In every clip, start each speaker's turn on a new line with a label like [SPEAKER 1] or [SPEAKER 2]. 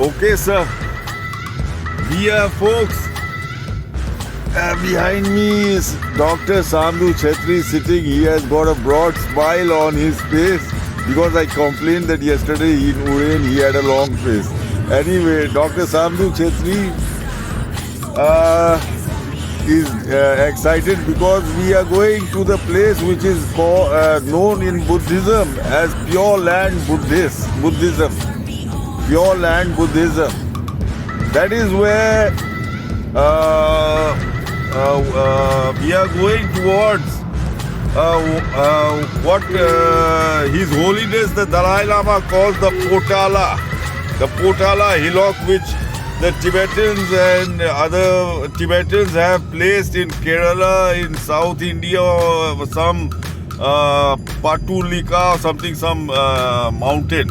[SPEAKER 1] Okay, sir. We are folks. Behind me is Dr. Sambhu Chetri sitting. He has got a broad smile on his face because I complained that yesterday in Urain he had a long face. Anyway, Dr. Sambhu Chetri is excited because we are going to the place which is known in Buddhism as Pure Land Buddhism. Pure Land Buddhism. That is where we are going towards what His Holiness the Dalai Lama calls the Potala. The Potala hillock which the Tibetans and other Tibetans have placed in Kerala, in South India, or some Patulika or something, some mountain.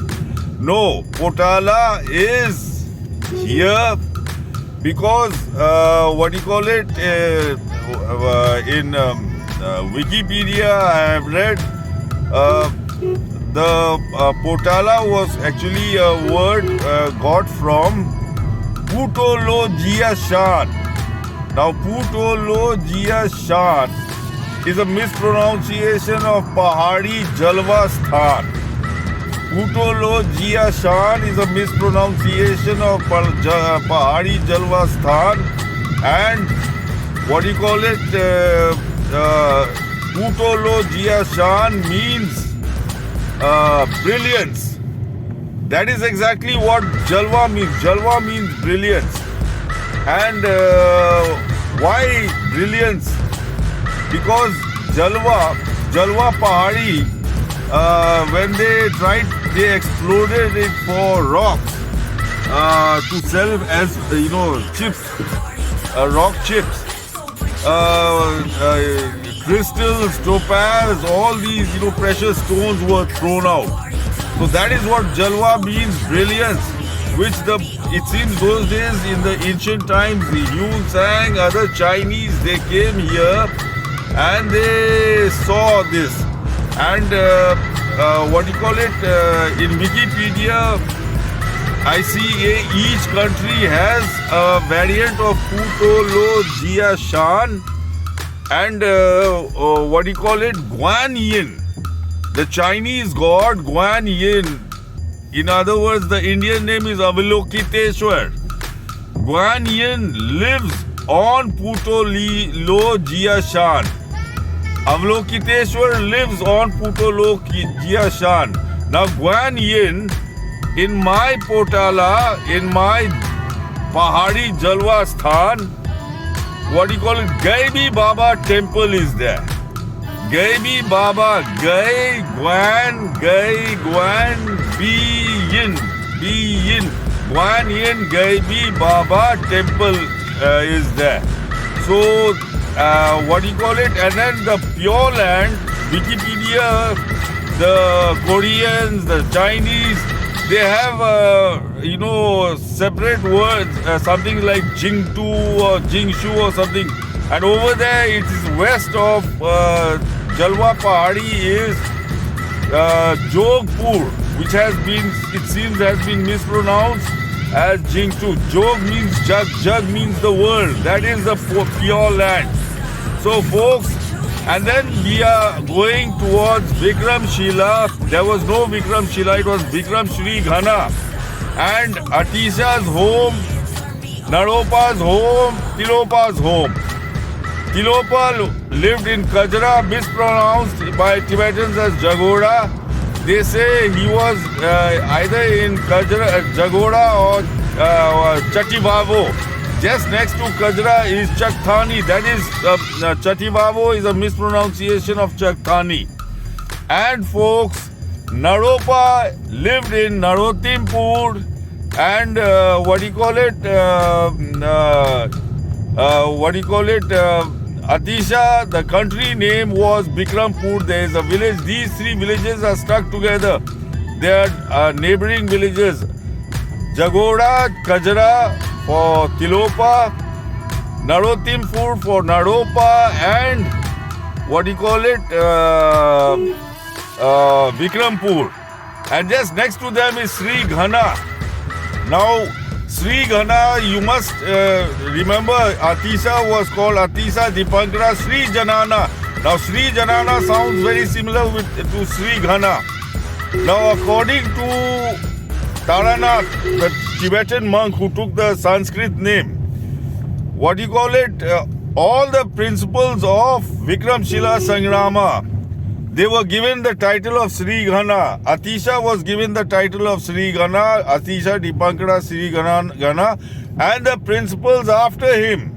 [SPEAKER 1] No, Potala is here because in Wikipedia I have read the Potala was actually a word got from Putolo Jia Shan. Now Putolo Jia Shan is a mispronunciation of Pahari Jalwa Sthan. Putolo Jia Shan is a mispronunciation of Pahari Jalwa Sthan, and Putolo Jia Shan means brilliance. That is exactly what Jalwa means. Jalwa means brilliance. And why brilliance? Because Jalwa Pahari, when they exploded it for rocks to sell as chips, rock chips, crystals, topaz, all these precious stones were thrown out. So that is what Jalwa means, brilliance, which it seems those days in the ancient times, the Yun-Sang, other Chinese, they came here and they saw this. And in Wikipedia, I see each country has a variant of Putolo Jia Shan and Guan Yin. The Chinese god Guan Yin. In other words, the Indian name is Avalokiteshwar. Guan Yin lives on Putolo Jia Shan. Avalokiteshwar lives on Putolo Jia Shan. Now Guan Yin, in my Potala, in my Pahari Jalwa Sthan, Gaibi Baba temple is there. Gaibi Baba, Gai, Guan, Bi Yin. Guan Yin, Gaibi Baba temple is there. So, and then the Pure Land, Wikipedia, the Koreans, the Chinese, they have, separate words, something like Jingtu or Jingshu or something. And over there, it is west of Jalwa Pahari is Jagdishpur, which has been mispronounced as Jingtu. Jog means jug, jug means the world. That is the Pure Land. So folks, and then we are going towards Vikramshila. There was no Vikramshila, it was Vikramshri Ghana. And Atisa's home, Naropa's home, Tilopa's home. Tilopa lived in Kajra, mispronounced by Tibetans as Jagoda. They say he was either in Jagoda or Chativavo. Just next to Kajra is Chakthani. That is, Chativavo is a mispronunciation of Chakthani. And folks, Naropa lived in Narottimpur and Atisa, the country name was Vikramshila. There is a village. These three villages are stuck together. They are neighboring villages. Jagoda, Kajra for Tilopa, Narottimpur for Naropa, and Vikrampur. And just next to them is Sri Ghana. Now, Sri Ghana, you must remember, Atisa was called Atisa Dipankara Sri Janana. Now Sri Janana sounds very similar to Sri Ghana. Now according to Taranath, the Tibetan monk who took the Sanskrit name, what do you call it? All the principles of Vikramshila Sangrama, they were given the title of Sri Ghana. Atisa was given the title of Sri Ghana, Atisa Dipankara Sri Ghana, and the principles after him,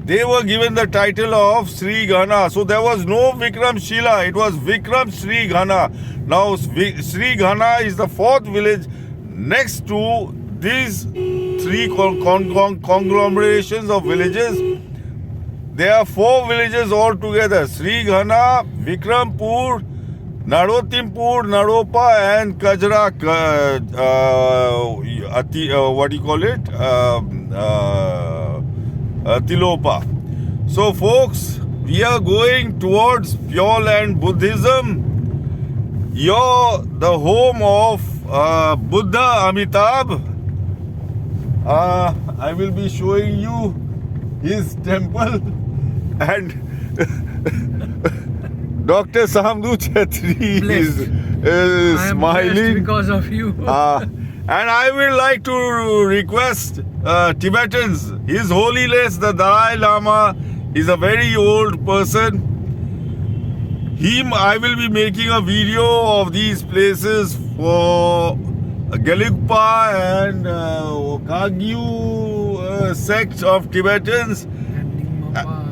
[SPEAKER 1] they were given the title of Sri Ghana. So there was no Vikramshila, it was Vikram Sri Ghana. Now Sri Ghana is the fourth village next to these three conglomerations of villages. There are four villages altogether: Sri Ghana, Vikrampur, Narottimpur, Naropa, and Kajra. What do you call it? Tilopa. So, folks, we are going towards Pure Land Buddhism. You're the home of Buddha Amitabh. I will be showing you his temple. And Dr. Samdu Chetri is smiling
[SPEAKER 2] because of you.
[SPEAKER 1] and I will like to request Tibetans, His Holiness the Dalai Lama is a very old person. I will be making a video of these places for Gelugpa and Kagyu sect of Tibetans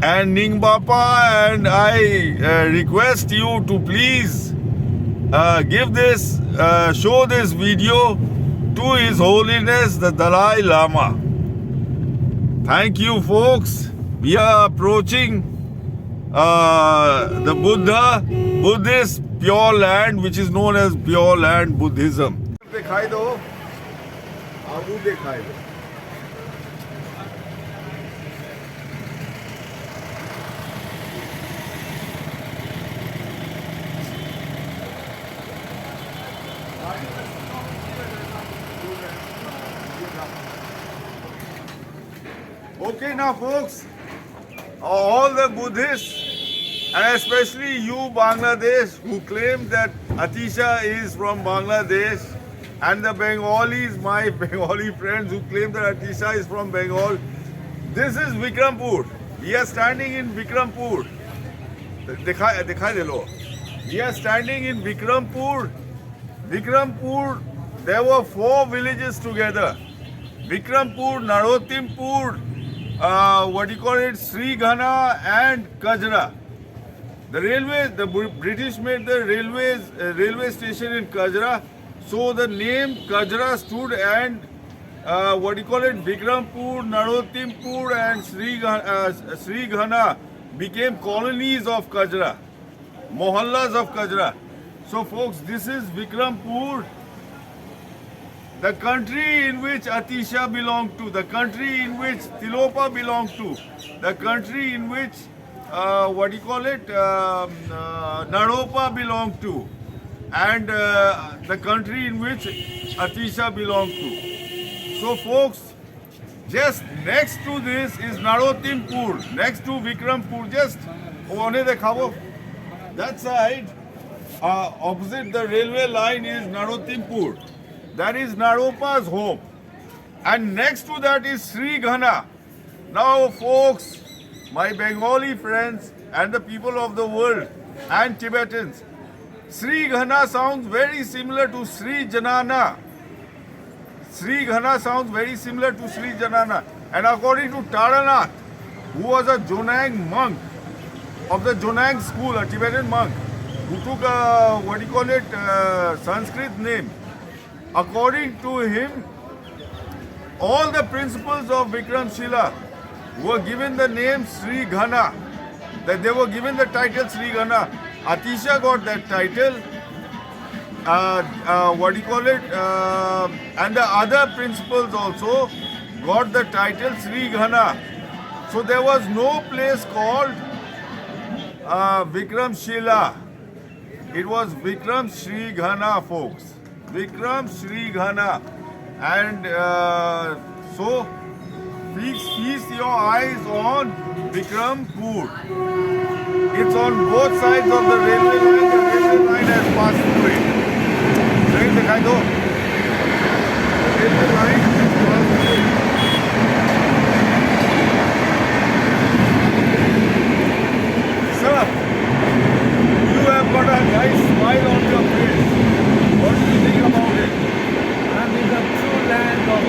[SPEAKER 1] and Ningbapa, and I request you to please show this video to His Holiness the Dalai Lama. Thank you, folks. We are approaching the Buddhist Pure Land, which is known as Pure Land Buddhism. दिखाई दो, आगू दिखाई दो. Okay, now folks, all the Buddhists, and especially you Bangladesh, who claim that Atisa is from Bangladesh, and the Bengalis, my Bengali friends who claim that Atisa is from Bengal, this is Vikrampur. We are standing in Vikrampur. दिखाई दे लो. We are standing in Vikrampur. Vikrampur, there were four villages together. Vikrampur, Narottimpur, Sri Ghana and Kajra. The British made the railway station in Kajra, so the name Kajra stood, and Vikrampur, Narottimpur and Sri Ghana became colonies of Kajra, mohallas of Kajra. So folks, this is Vikrampur, the country in which Atisa belonged to, the country in which Tilopa belonged to, the country in which Naropa belonged to, and the country in which Atisa belonged to. So folks, just next to this is Narottimpur, next to Vikrampur, just that side, opposite the railway line is Narottimpur. That is Naropa's home. And next to that is Sri Ghana. Now folks, my Bengali friends and the people of the world and Tibetans, Sri Ghana sounds very similar to Sri Janana. Sri Ghana sounds very similar to Sri Janana. And according to Taranath, who was a Jonang monk of the Jonang school, a Tibetan monk, who took a, Sanskrit name, according to him, all the principles of Vikramshila were given the name Sri Ghana. That they were given the title Sri Ghana. Atisa got that title. And the other principles also got the title Sri Ghana. So there was no place called Vikramshila. It was Vikram Sri Ghana, folks. Vikram Sri Ghana. And so feast your eyes on Vikrampur. It's on both sides of the railway line. The railway line has passed through it. Train दिखाई दो. The railway line has passed through it. Sir, you have got a nice smile on your face. What do you think about it?
[SPEAKER 2] I'm in the true land of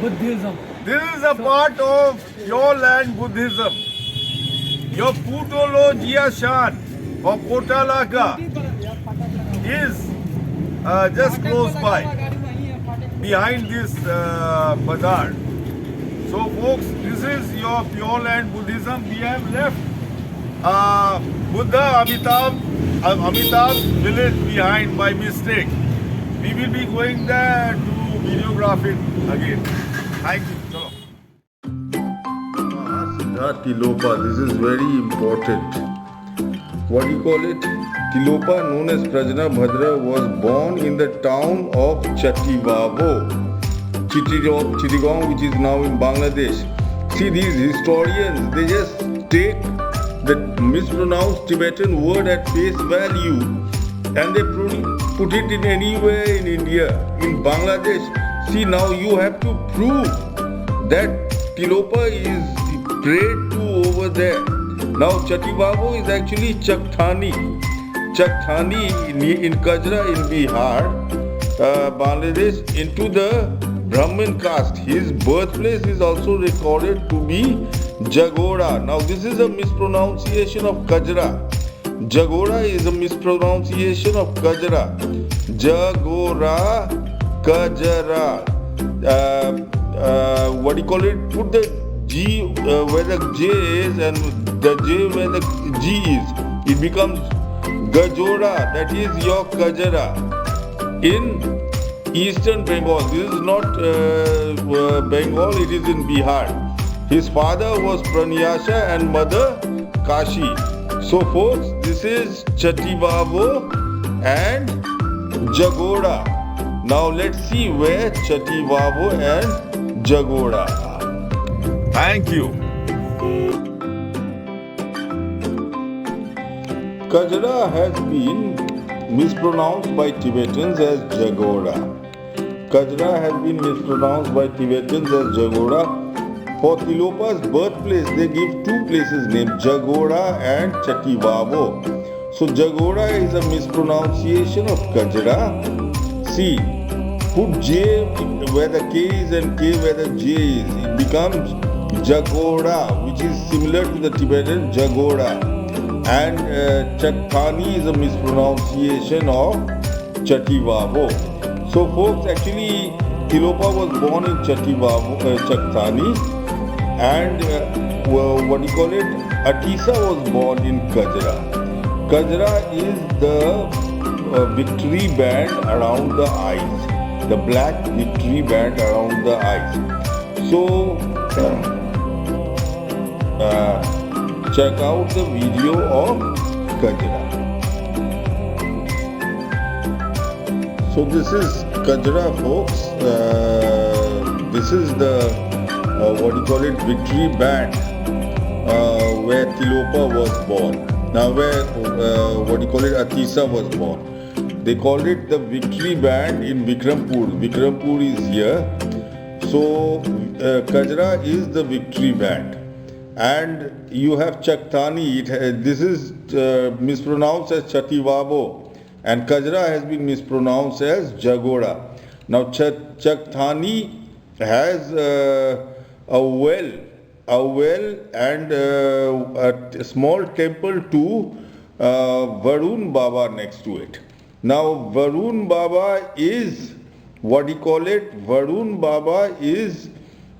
[SPEAKER 2] Buddhism.
[SPEAKER 1] This is a part of Pure Land Buddhism. Your Putolo Jiashan or Potalaka is just close by, behind this bazaar. So folks, this is your Pure Land Buddhism. We have left Buddha Amitabh village behind by mistake. We will be going there to videograph it again. Thank you. Chalo. Tilopa, this is very important. What do you call it? Tilopa, known as Prajna Bhadra, was born in the town of Chativavo, Chittagong, which is now in Bangladesh. See, these historians, they just take the mispronounced Tibetan word at face value and they put it in anywhere in India, in Bangladesh. See, now you have to prove that Tilopa is prayed to over there. Now Chativavo is actually Chakthani. Chakthani in Kajra in Bihar, Bangladesh, into the Brahmin caste. His birthplace is also recorded to be Jagoda. Now this is a mispronunciation of Kajra. Jagoda is a mispronunciation of Kajra. Jagora, Kajara. What do you call it? Put the G where the J is and the J where the G is. It becomes Gajora. That is your Kajara. In Eastern Bengal. This is not Bengal, it is in Bihar. His father was Pranyasha and mother Kashi. So folks, this is Chativavo and Jagoda. Now let's see where Chativavo and Jagoda are. Thank you. Kajra has been mispronounced by Tibetans as Jagoda. Kajra has been mispronounced by Tibetans as Jagoda. For Tilopa's birthplace, they give two places named Jagoda and Chativavo. So Jagoda is a mispronunciation of Kajra. See, put J where the K is and K where the J is. It becomes Jagoda, which is similar to the Tibetan Jagoda. And Chakthani is a mispronunciation of Chativavo. So folks, actually Tilopa was born in Chativavo, Chakthani, and what do you call it? Atisa was born in Kajra. Kajra is the victory band around the eyes, the black victory band around the eyes. So check out the video of Kajra. So this is Kajra, folks. This is the what do you call it, victory band where Tilopa was born. Now where what do you call it, Atisa was born. They called it the victory band in Vikrampur. Vikrampur is here. So Kajra is the victory band. And you have Chakthani. This is mispronounced as Chativavo. And Kajra has been mispronounced as Jagoda. Now Chakthani has a well and a small temple to Varun Baba next to it. Now Varun Baba is, what do you call it? Varun Baba is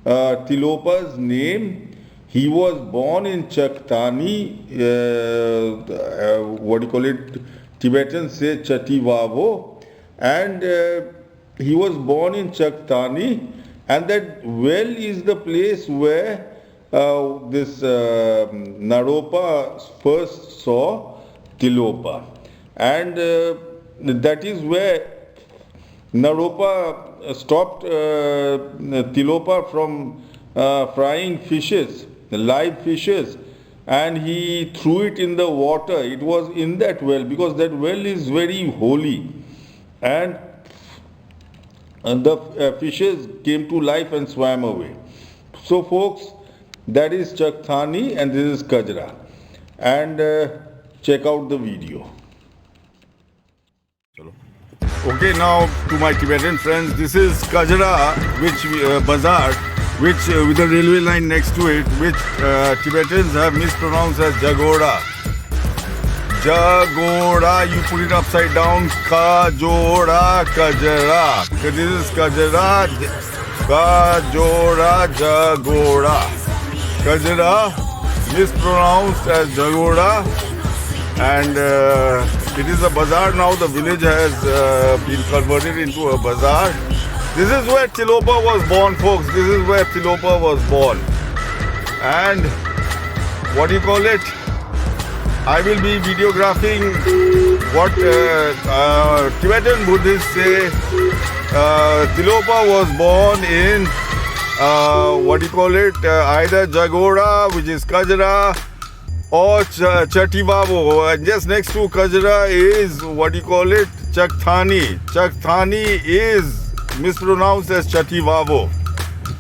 [SPEAKER 1] Tilopa's name. He was born in Chakthani, what do you call it? Tibetans say Chativavo, and he was born in Chakthani, and that well is the place where this Naropa first saw Tilopa, and that is where Naropa stopped Tilopa from frying fishes, live fishes, and he threw it in the water. It was in that well because that well is very holy. And the fishes came to life and swam away. So folks, that is Chakthani and this is Kajra. And check out the video. Okay, now to my Tibetan friends, this is Kajra, which bazaar, which with the railway line next to it, which Tibetans have mispronounced as Jagoda. Jagoda, you put it upside down, Kajoda, Kajra. This is Kajra, Kajoda, Jagoda. Kajra, mispronounced as Jagoda, and it is a bazaar now. The village has been converted into a bazaar. This is where Tilopa was born, folks. This is where Tilopa was born. And what do you call it? I will be videographing what Tibetan Buddhists say. Tilopa was born in what do you call it? Either Jagoda, which is Kajra, or Chativavo. And just next to Kajra is what do you call it? Chakthani. Chakthani is mispronounced as Chativavo.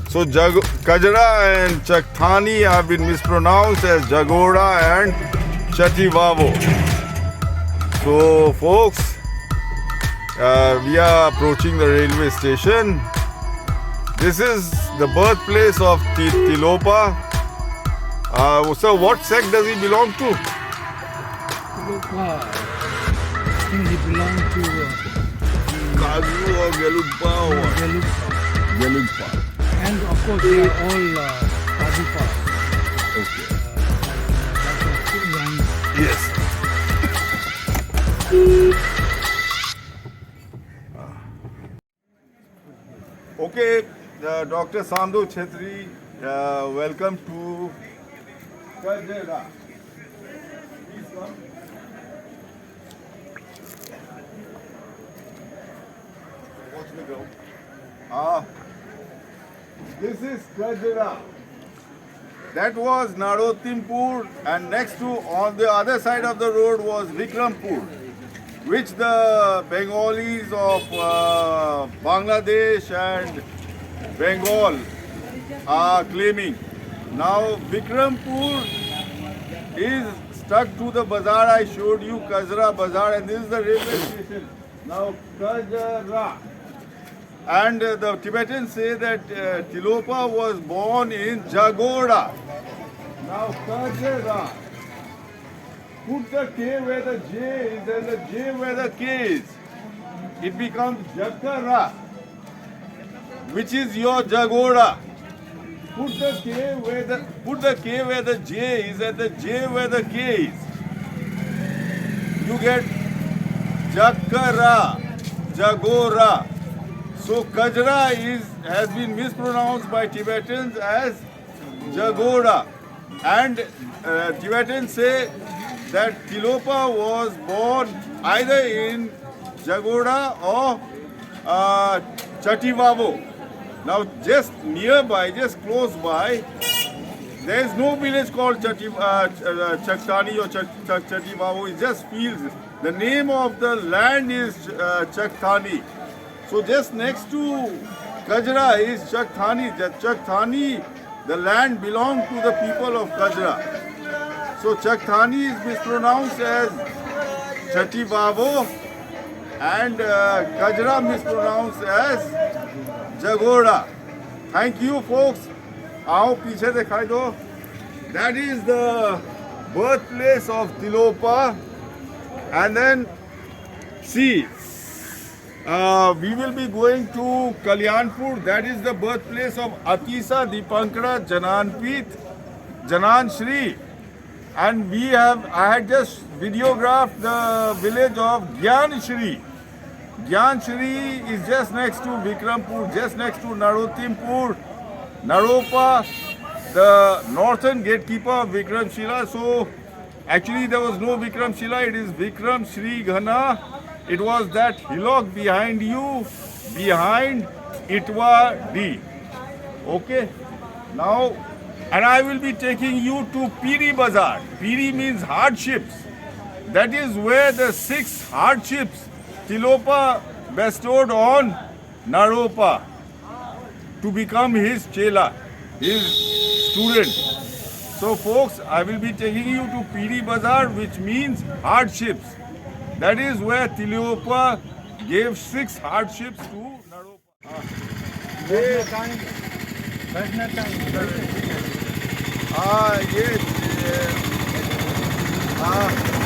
[SPEAKER 1] So Kajra and Chakthani have been mispronounced as Jagoda and Chativavo. So folks, we are approaching the railway station. This is the birthplace of Tilopa. So what sect does he belong to?
[SPEAKER 2] Tilopa, I think he belonged to
[SPEAKER 1] Kazu or Gelugpa?
[SPEAKER 2] Gelugpa.
[SPEAKER 1] Gelugpa.
[SPEAKER 2] And of course they are all Adipas.
[SPEAKER 1] Okay.
[SPEAKER 2] Yes.
[SPEAKER 1] Okay, Dr. Sandhu Chetri, welcome to Kajra. Please come. Watch me go. This is Kajra. That was Narottimpur, and next to, on the other side of the road was Vikrampur, which the Bengalis of Bangladesh and Bengal are claiming. Now Vikrampur is stuck to the bazaar I showed you, Kajra Bazaar, and this is the railway station. Now Kajra. And the Tibetans say that Tilopa was born in Jagoda. Now Kajra. Put the K where the J is and the J where the K is. It becomes Jakara, which is your Jagoda. Put the K where the J is and the J where the K is. You get Jakara, Jagora. So Kajra has been mispronounced by Tibetans as Jagoda. And Tibetans say that Tilopa was born either in Jagoda or Chativavo. Now just nearby, just close by, there is no village called Chakthani or Chativavo. It just fields. The name of the land is Chakthani. So just next to Kajra is Chakthani. Chakthani, the land belonged to the people of Kajra. So Chakthani is mispronounced as Chativavo and Kajra mispronounced as Jagoda. Thank you folks. Aao piche dikhai do. That is the birthplace of Tilopa. And then see, we will be going to Kalyanpur. That is the birthplace of Atisa, Dipankara, Jananpit, Janan Shri. And I had just videographed the village of Gyan Shri. Gyan Shri is just next to Vikrampur, just next to Narottimpur, Naropa, the northern gatekeeper of Vikramshila. So actually there was no Vikramshila, it is Vikram Shri Ghana. It was that hillock behind you behind Itwa D. Okay? Now, and I will be taking you to Piri Bazaar. Piri means hardships. That is where the 6 hardships Tilopa bestowed on Naropa to become his chela, his student. So folks, I will be taking you to Piri Bazaar, which means hardships. That is where Tilopa gave 6 hardships to Naropa.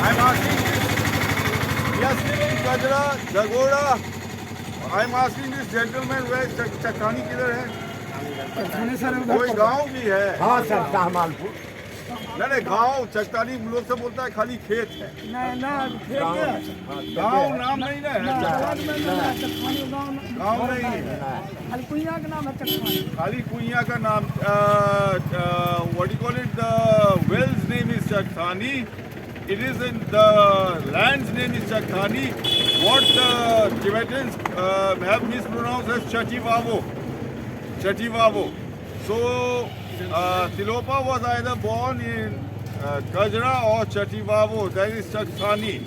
[SPEAKER 1] I'm asking this. We are still in Gajra, Jagoda. I'm asking this gentleman where Chakthani किधर है? कोई गांव भी है?
[SPEAKER 3] हाँ sir, शाहमालपुर।
[SPEAKER 1] नहीं गांव चकतानी लोग से बोलता है खाली खेत है। गांव नाम नहीं ना है। गांव नहीं है।
[SPEAKER 2] खाली कुइया का नाम है चकथानी।
[SPEAKER 1] खाली कुइया का नाम what do you call it? The well's name is Chakthani. It is in the land's name is Chakthani. What the Tibetans have mispronounced as Chativavo. Chativavo. So Tilopa was either born in Gajra or Chativavo, that is Chakthani.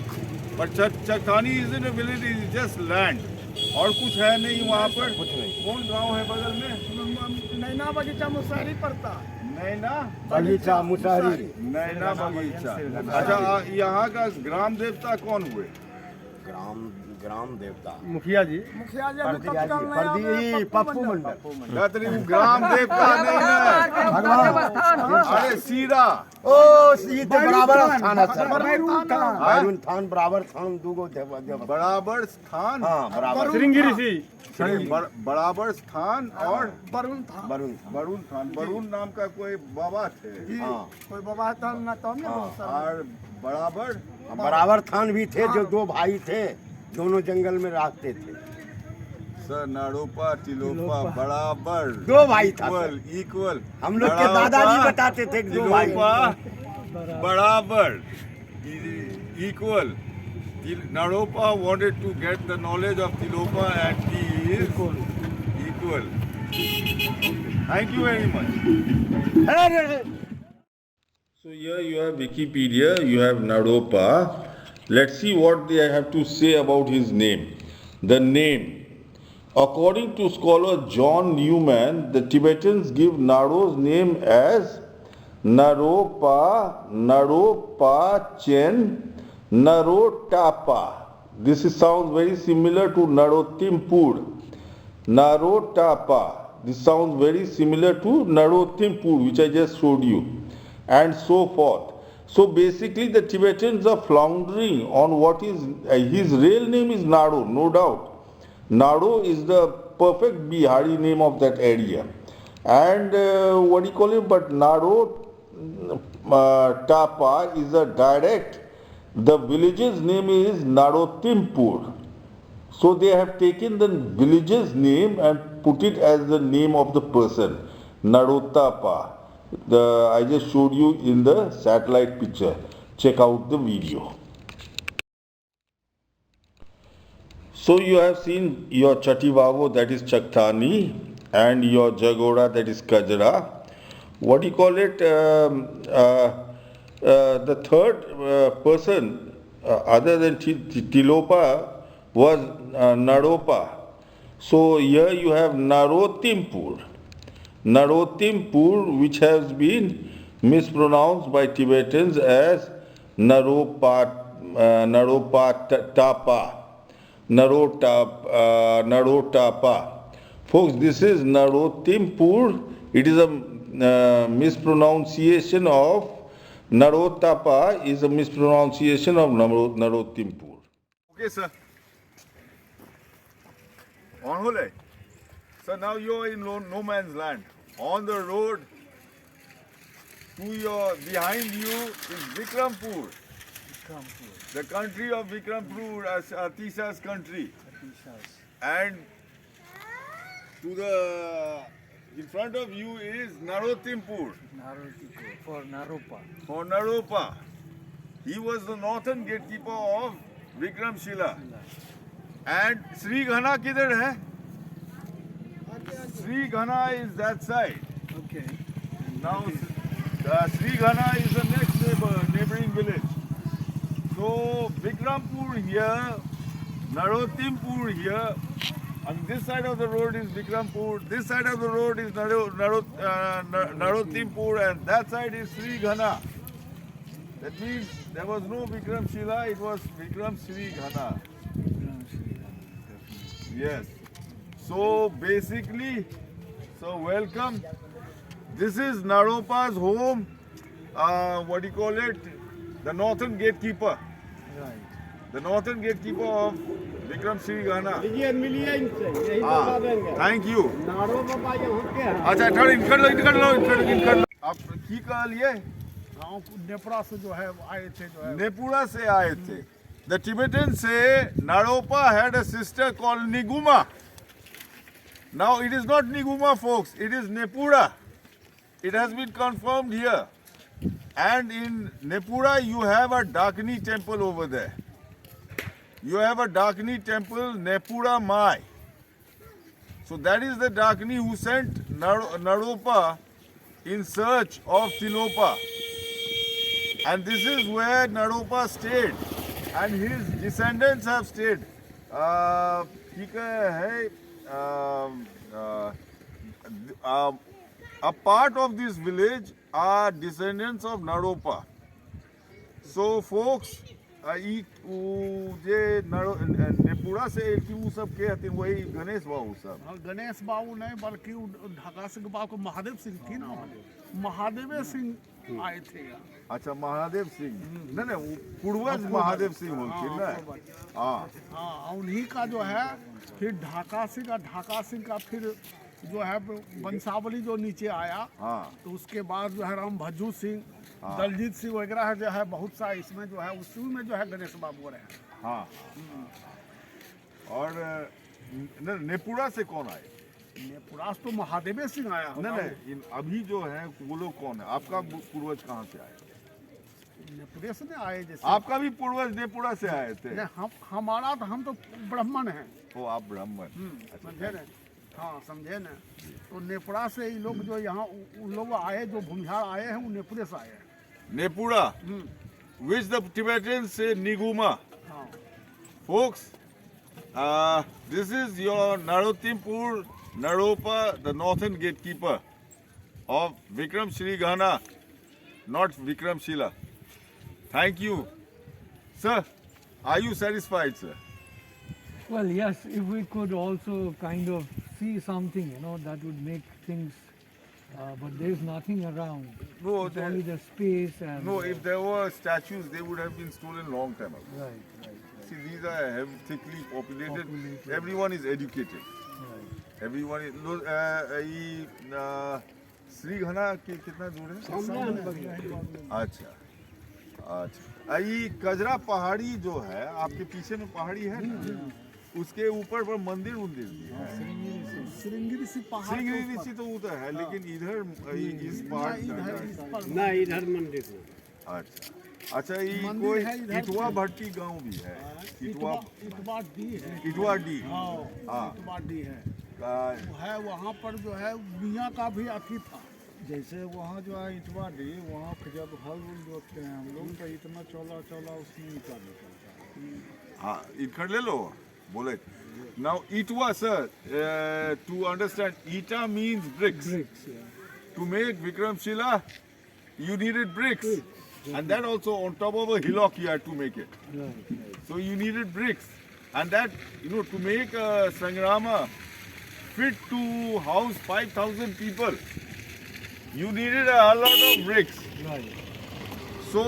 [SPEAKER 1] But Chakthani isn't a village, it's just land. और कुछ है नहीं वहाँ पर? कुछ नहीं। कौन गांव है बगल में?
[SPEAKER 2] नैना बगीचा मुसहरी पड़ता।
[SPEAKER 1] नैना
[SPEAKER 3] बगीचा मुसहरी।
[SPEAKER 1] नैना बगीचा। अच्छा यहाँ का ग्राम देवता कौन हुए?
[SPEAKER 3] ग्राम देवता
[SPEAKER 2] मुखिया जी
[SPEAKER 3] पप्पू मंडल।
[SPEAKER 1] ग्राम देवता नहीं ना
[SPEAKER 3] भगवान
[SPEAKER 1] अरे सीरा
[SPEAKER 3] ओ ये तो बराबर स्थान है सर। बैरून थान बराबर थान दूगो
[SPEAKER 1] बराबर स्थान।
[SPEAKER 3] हाँ बराबर
[SPEAKER 2] श्रृंगी ऋषि
[SPEAKER 1] बराबर स्थान और
[SPEAKER 2] वरुण थान।
[SPEAKER 1] वरुण थान। वरुण नाम का कोई बाबा थे।
[SPEAKER 2] कोई बाबा था ना तो
[SPEAKER 1] और
[SPEAKER 3] बराबर थान भी थे जो 2 भाई थे, दोनों जंगल में रहते थे।
[SPEAKER 1] सर नारोपा टिलोपा बराबर
[SPEAKER 3] 2 भाई था
[SPEAKER 1] इक्वल।
[SPEAKER 3] हम लोग के दादाजी बताते थे 2 भाई
[SPEAKER 1] बराबर equal. Naropa wanted to get the knowledge of Tilopa and he is equal. Thank you very much. So here you have Wikipedia, you have Naropa. Let's see what they have to say about his name. The name. According to scholar John Newman, the Tibetans give Naro's name as Naropa, Naropa Chen, Narotapa. This sounds very similar to Narottimpur. Narotapa. This sounds very similar to Narottimpur, which I just showed you, and so forth. So basically the Tibetans are floundering on what is, his real name is Naro, no doubt. Naro is the perfect Bihari name of that area. And what do you call it? But Naro Tapa is a direct. The village's name is Narottimpur. So they have taken the village's name and put it as the name of the person, Narotapa. I just showed you in the satellite picture. Check out the video. So you have seen your Chativavo, that is Chakthani, and your Jagoda, that is Kajra. What do you call it? The third person other than Tilopa was Naropa. So here you have Narottimpur. Narottimpur, which has been mispronounced by Tibetans as Naropa Tapa. Narotapa. Folks, this is Narottimpur. It is a mispronunciation of Narotapa is a mispronunciation of Narottimpur. Okay, sir. On hole. So now you are in no man's land. On the road to your behind you is Vikrampur. The country of Vikrampur as Atisa's country. And to the in front of you is Narottimpur.
[SPEAKER 2] For Naropa.
[SPEAKER 1] For Naropa. He was the northern gatekeeper of Vikramshila. And Sri Ghana kidhar hai? Sri Ghana is that side.
[SPEAKER 2] Okay.
[SPEAKER 1] Now, Sri Ghana is the next neighboring village. So, Vikrampur here, Narottimpur here. On this side of the road is Vikrampur. This side of the road is Narottimpur, and that side is Sri Ghana. That means there was no Vikramshila, it was Vikram Sri Ghana. Yes. So basically, welcome. This is Naropa's home. What do you call it? The northern gatekeeper.
[SPEAKER 2] Right.
[SPEAKER 1] The northern gatekeeper of Vikram Sri Ghana. Thank you. अच्छा थोड़ा इनकट लो आप की कहा लिए
[SPEAKER 2] नेपुरा से जो है आए थे
[SPEAKER 1] नेपुरा से आए थे The Tibetans say Naropa had a sister called Niguma. Now it is not Niguma, folks, it is Nepura. It has been confirmed here. And in Nepura you have a Chakthani temple over there. You have a Chakthani temple, Nepura Mai. So that is the Chakthani who sent Naropa in search of Tilopa. And this is where Naropa stayed. And his descendants have stayed. A part of this village are descendants of Naropa. So folks, Nepura से वो सब के आते वही गणेश बाबू सब
[SPEAKER 2] गणेश बाबू नहीं बल्कि ढाका सिंह बाबू महादेव सिंह थी ना महादेव सिंह आए थे
[SPEAKER 1] अच्छा महादेव सिंह नहीं पूर्वज महादेव सिंह होते ना हाँ
[SPEAKER 2] उन्हीं का जो है फिर ढाका सिंह का फिर जो है वंशावली जो नीचे आया तो उसके बाद जो है राम भज्जू सिंह दलजीत सिंह वगैरह जो है बहुत सा इसमें जो है उसी में जो है गणेश बाबू रहे
[SPEAKER 1] हाँ और नेपुरा से कौन आए
[SPEAKER 2] नेपुरा से तो महादेव सिंह आया
[SPEAKER 1] नहीं अभी जो है वो लोग कौन है आपका पूर्वज कहाँ से आए
[SPEAKER 2] नेपुरे से नहीं आए जैसे
[SPEAKER 1] आपका भी पूर्वज नेपुरा से आए थे
[SPEAKER 2] हमारा तो हम तो ब्राह्मण हैं
[SPEAKER 1] ओ आप ब्राह्मण
[SPEAKER 2] समझे ना हाँ समझे ना तो नेपुरा से ये लोग जो यहाँ उन लोग आए जो भूमिहार आए हैं वो नेपुरे से आए हैं
[SPEAKER 1] Nepura which the Tibetans say Niguma. Folks, this is your Narottimpur, Naropa, the northern gatekeeper of Vikramshila Ghana, not Vikramshila. Thank you. Sir, are you satisfied, sir?
[SPEAKER 4] Well, yes, if we could also kind of see something, that would make things, but there is nothing around.
[SPEAKER 1] No,
[SPEAKER 4] it's only the space and...
[SPEAKER 1] No, if there were statues, they would have been stolen long time ago.
[SPEAKER 4] Right.
[SPEAKER 1] See, these are thickly populated. Everyone is educated.
[SPEAKER 4] Right.
[SPEAKER 1] Everyone is... Shri घना के कितना दूर है? अच्छा अच्छा ये कजरा पहाड़ी जो है आपके पीछे में पहाड़ी है ना उसके ऊपर पर मंदिर भी है
[SPEAKER 2] श्रृंगेरी
[SPEAKER 1] सी तो उधर है लेकिन इधर इस पहाड़
[SPEAKER 3] ना इधर मंदिर
[SPEAKER 1] अच्छा अच्छा ये कोई इटवा भट्टी गांव भी है
[SPEAKER 2] इटवा डी है वहाँ पर जो है मियाँ का भी अथी था
[SPEAKER 5] जैसे वहाँ जो है इटवा डी वहाँ पे जब हल जोतते हैं हम लोग तो इतना चौला उसमें निकलता है
[SPEAKER 1] हाँ इधर ले लो बोले now itwa sir to understand ita means bricks to make Vikramshila you needed bricks and that also on top of a hillock you had to make it so you needed bricks and that to make a sangrama fit to house 5,000 people you needed a lot of bricks so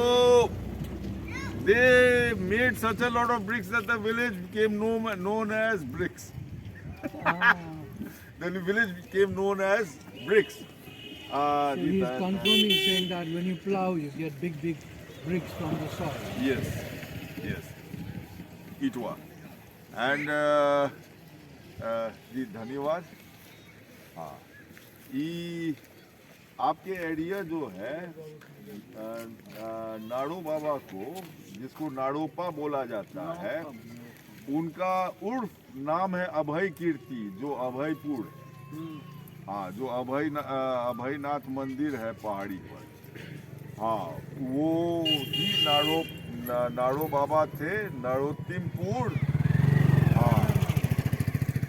[SPEAKER 1] they made such a lot of bricks that the village became known as bricks. The village became known as bricks.
[SPEAKER 4] So he is confirming saying that when you plow, you get big bricks from the soil.
[SPEAKER 1] Yes. Itwa. And the धन्यवाद. ये आपके area जो है नाड़ो बाबा को जिसको नाड़ोपा बोला जाता है उनका उर्फ नाम है अभय कीर्ति जो अभयपुर हाँ, जो अभयनाथ मंदिर है पहाड़ी पर, हाँ, वो ही नारो बाबा थे, नरोत्तिमपुर। हाँ,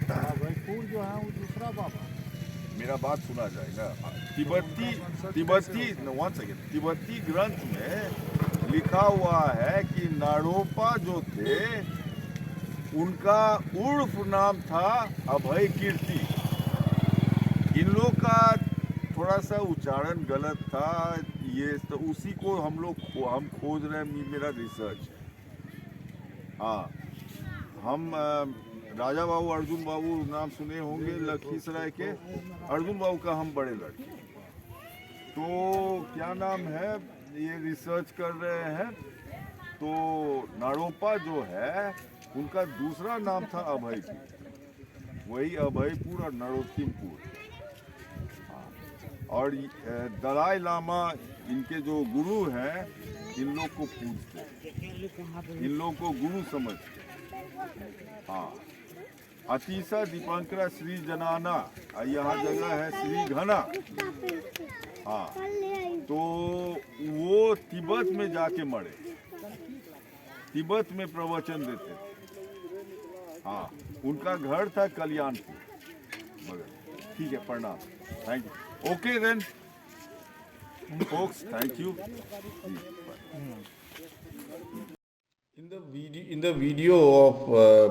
[SPEAKER 5] भाईपुर जो है वो दूसरा बाबा।
[SPEAKER 1] मेरा बात सुना जाएगा। वन सेकेंड, तिब्बती ग्रंथ में लिखा हुआ है कि नारोपा जो थे उनका उर्फ नाम था अभय कीर्ति। इन लोग का थोड़ा सा उच्चारण गलत था, ये तो उसी को हम खोज रहे हैं, मेरा रिसर्च है। हाँ, हम राजा बाबू, अर्जुन बाबू नाम सुने होंगे लखीसराय के, अर्जुन बाबू का हम बड़े लड़के, तो क्या नाम है, ये रिसर्च कर रहे हैं। तो नारोपा जो है उनका दूसरा नाम था अभय, वही अभयपुर और नरोत्तिमपुर। और दलाई लामा इनके जो गुरु हैं, इन लोग को पूजते, इन लोग को गुरु समझते। हाँ, अतीसा दीपांकरा श्री जनाना, यहाँ जगह है श्री घना। हाँ, तो वो तिब्बत में जाके मरे, तिब्बत में प्रवचन देते थे। हाँ, उनका घर था कल्याणपुर मगर। ठीक है, प्रणाम, thank you. Okay then folks, thank you.
[SPEAKER 6] In the video of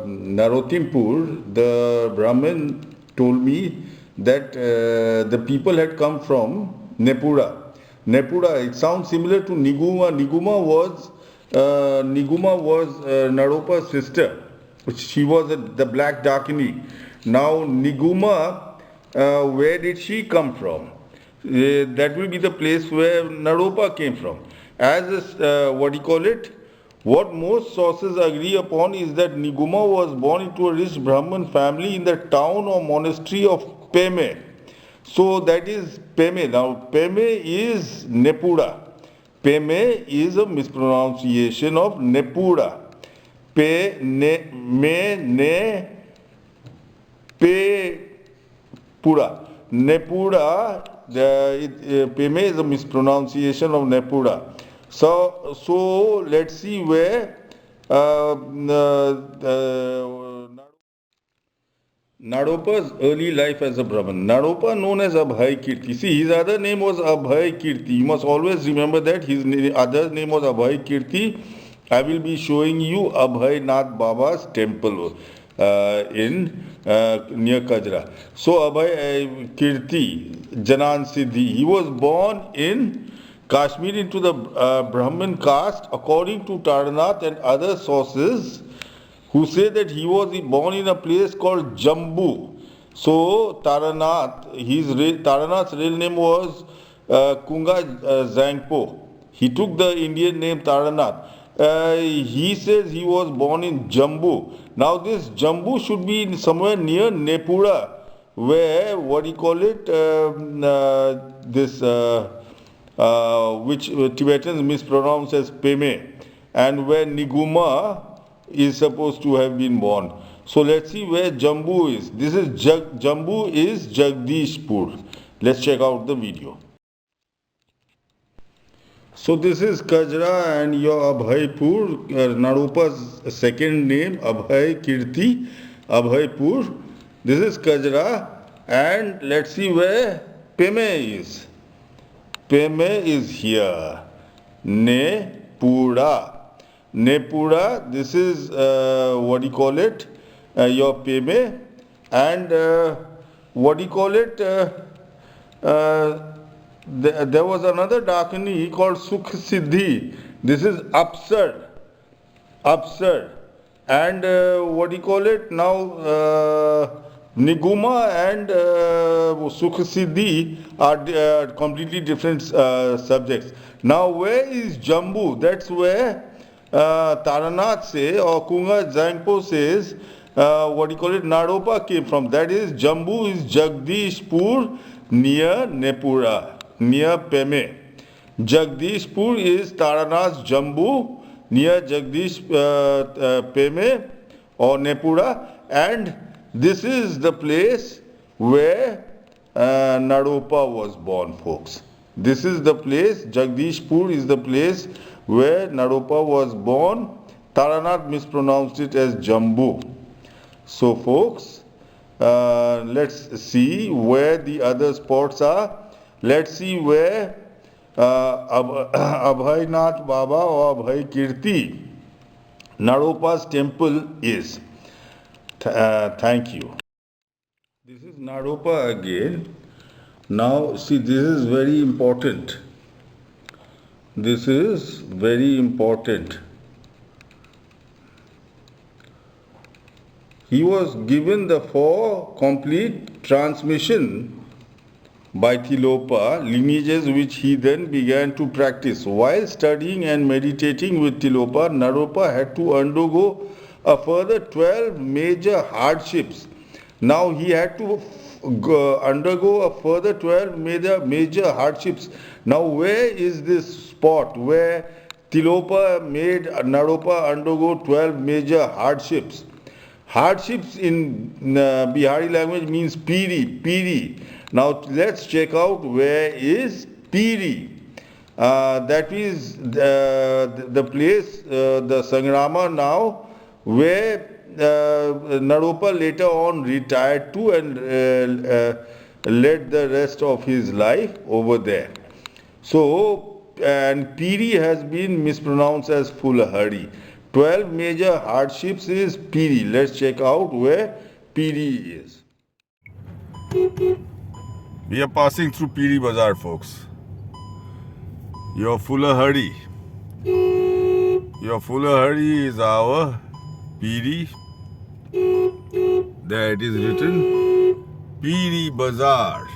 [SPEAKER 6] Narottimpur, the Brahmin told me that the people had come from Nepura. Nepura, it sounds similar to Niguma. Niguma was Naropa's sister. She was the black Dakini. Now Niguma, where did she come from? That will be the place where Naropa came from. What most sources agree upon is that Niguma was born into a rich Brahmin family in the town or monastery of Peme. So that is Peme. Now Peme is Nepura. Peme is a mispronunciation of Nepura. Pura. Nepura, Peme is a mispronunciation of Nepura. So let's see where Naropa's early life as a Brahmin. Naropa, known as Abhay Kirti. See, his other name was Abhay Kirti. You must always remember that his other name was Abhay Kirti. I will be showing you Abhaynath Baba's temple in near Kajra. So Abhay Kirti, Janan Siddhi, he was born in Kashmir into the Brahmin caste, according to Taranath and other sources, who say that he was born in a place called Jambu. So Taranath's real name was Kunga Zangpo. He took the Indian name Taranath. He says he was born in Jambu. Now this Jambu should be somewhere near Nepura, where which Tibetans mispronounce as Peme, and where Niguma is supposed to have been born. So let's see where Jambu is. This is Jambu is Jagdishpur. Let's check out the video. So this is Kajra and your Abhaypur, Naropa's second name, Abhay Kirti, Abhaypur. This is Kajra, and let's see where Peme is. Peme is here. Nepura. Nepura, this is your Peme, and there was another Dakini called Sukh Siddhi. This is absurd. And now Niguma and Sukh Siddhi are completely different subjects. Now where is Jambu? That's where Taranath says, or Kunga Zangpo says, Naropa came from. That is, Jambu is Jagdishpur near Nepura, near Peme. Jagdishpur is Taranath's Jambu near Peme or Nepura, and this is the place where Naropa was born, folks. This is the place, Jagdishpur is the place where Naropa was born. Taranath mispronounced it as Jambu. So, folks, let's see where the other spots are. Let's see where Abhaynath Baba or Abhay Kirti, Naropa's temple is. Thank you. This is Naropa again. Now, see, this is very important. This is very important. He was given the four complete transmission by Tilopa lineages which he then began to practice. While studying and meditating with Tilopa, Naropa had to undergo a further 12 major hardships. Now he had to undergo a further 12 major hardships. Now where is this spot where Tilopa made Naropa undergo 12 major hardships? Hardships in Bihari language means piri. Now let's check out where is piri. That is the place, the Sangrama now, where Naropa later on retired to and led the rest of his life over there. So, and piri has been mispronounced as Fulhari. 12 major hardships is piri. Let's check out where piri is.
[SPEAKER 1] We are passing through Piri Bazaar, folks. Your Fulhari. Your Fulhari is our Piri. There it is written. Piri Bazaar.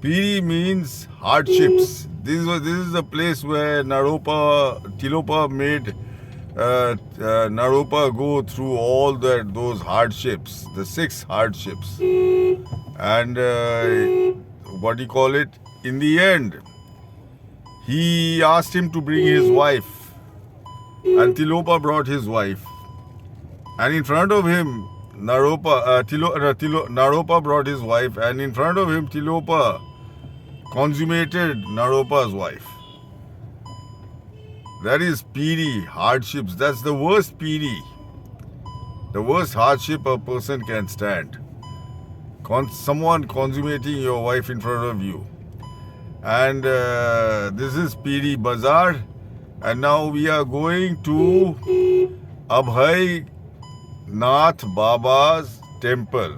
[SPEAKER 1] Piri means hardships. This is the place where Tilopa made Naropa go through all those hardships, the 6 hardships. And what do you call it? In the end, he asked him to bring his wife. And Tilopa brought his wife. And in front of him, Naropa brought his wife. And in front of him, Tilopa consummated Naropa's wife. That is piri, hardships. That's the worst piri. The worst hardship a person can stand. Someone consummating your wife in front of you. And this is Piri Bazaar. And now we are going to Abhaynath Baba's temple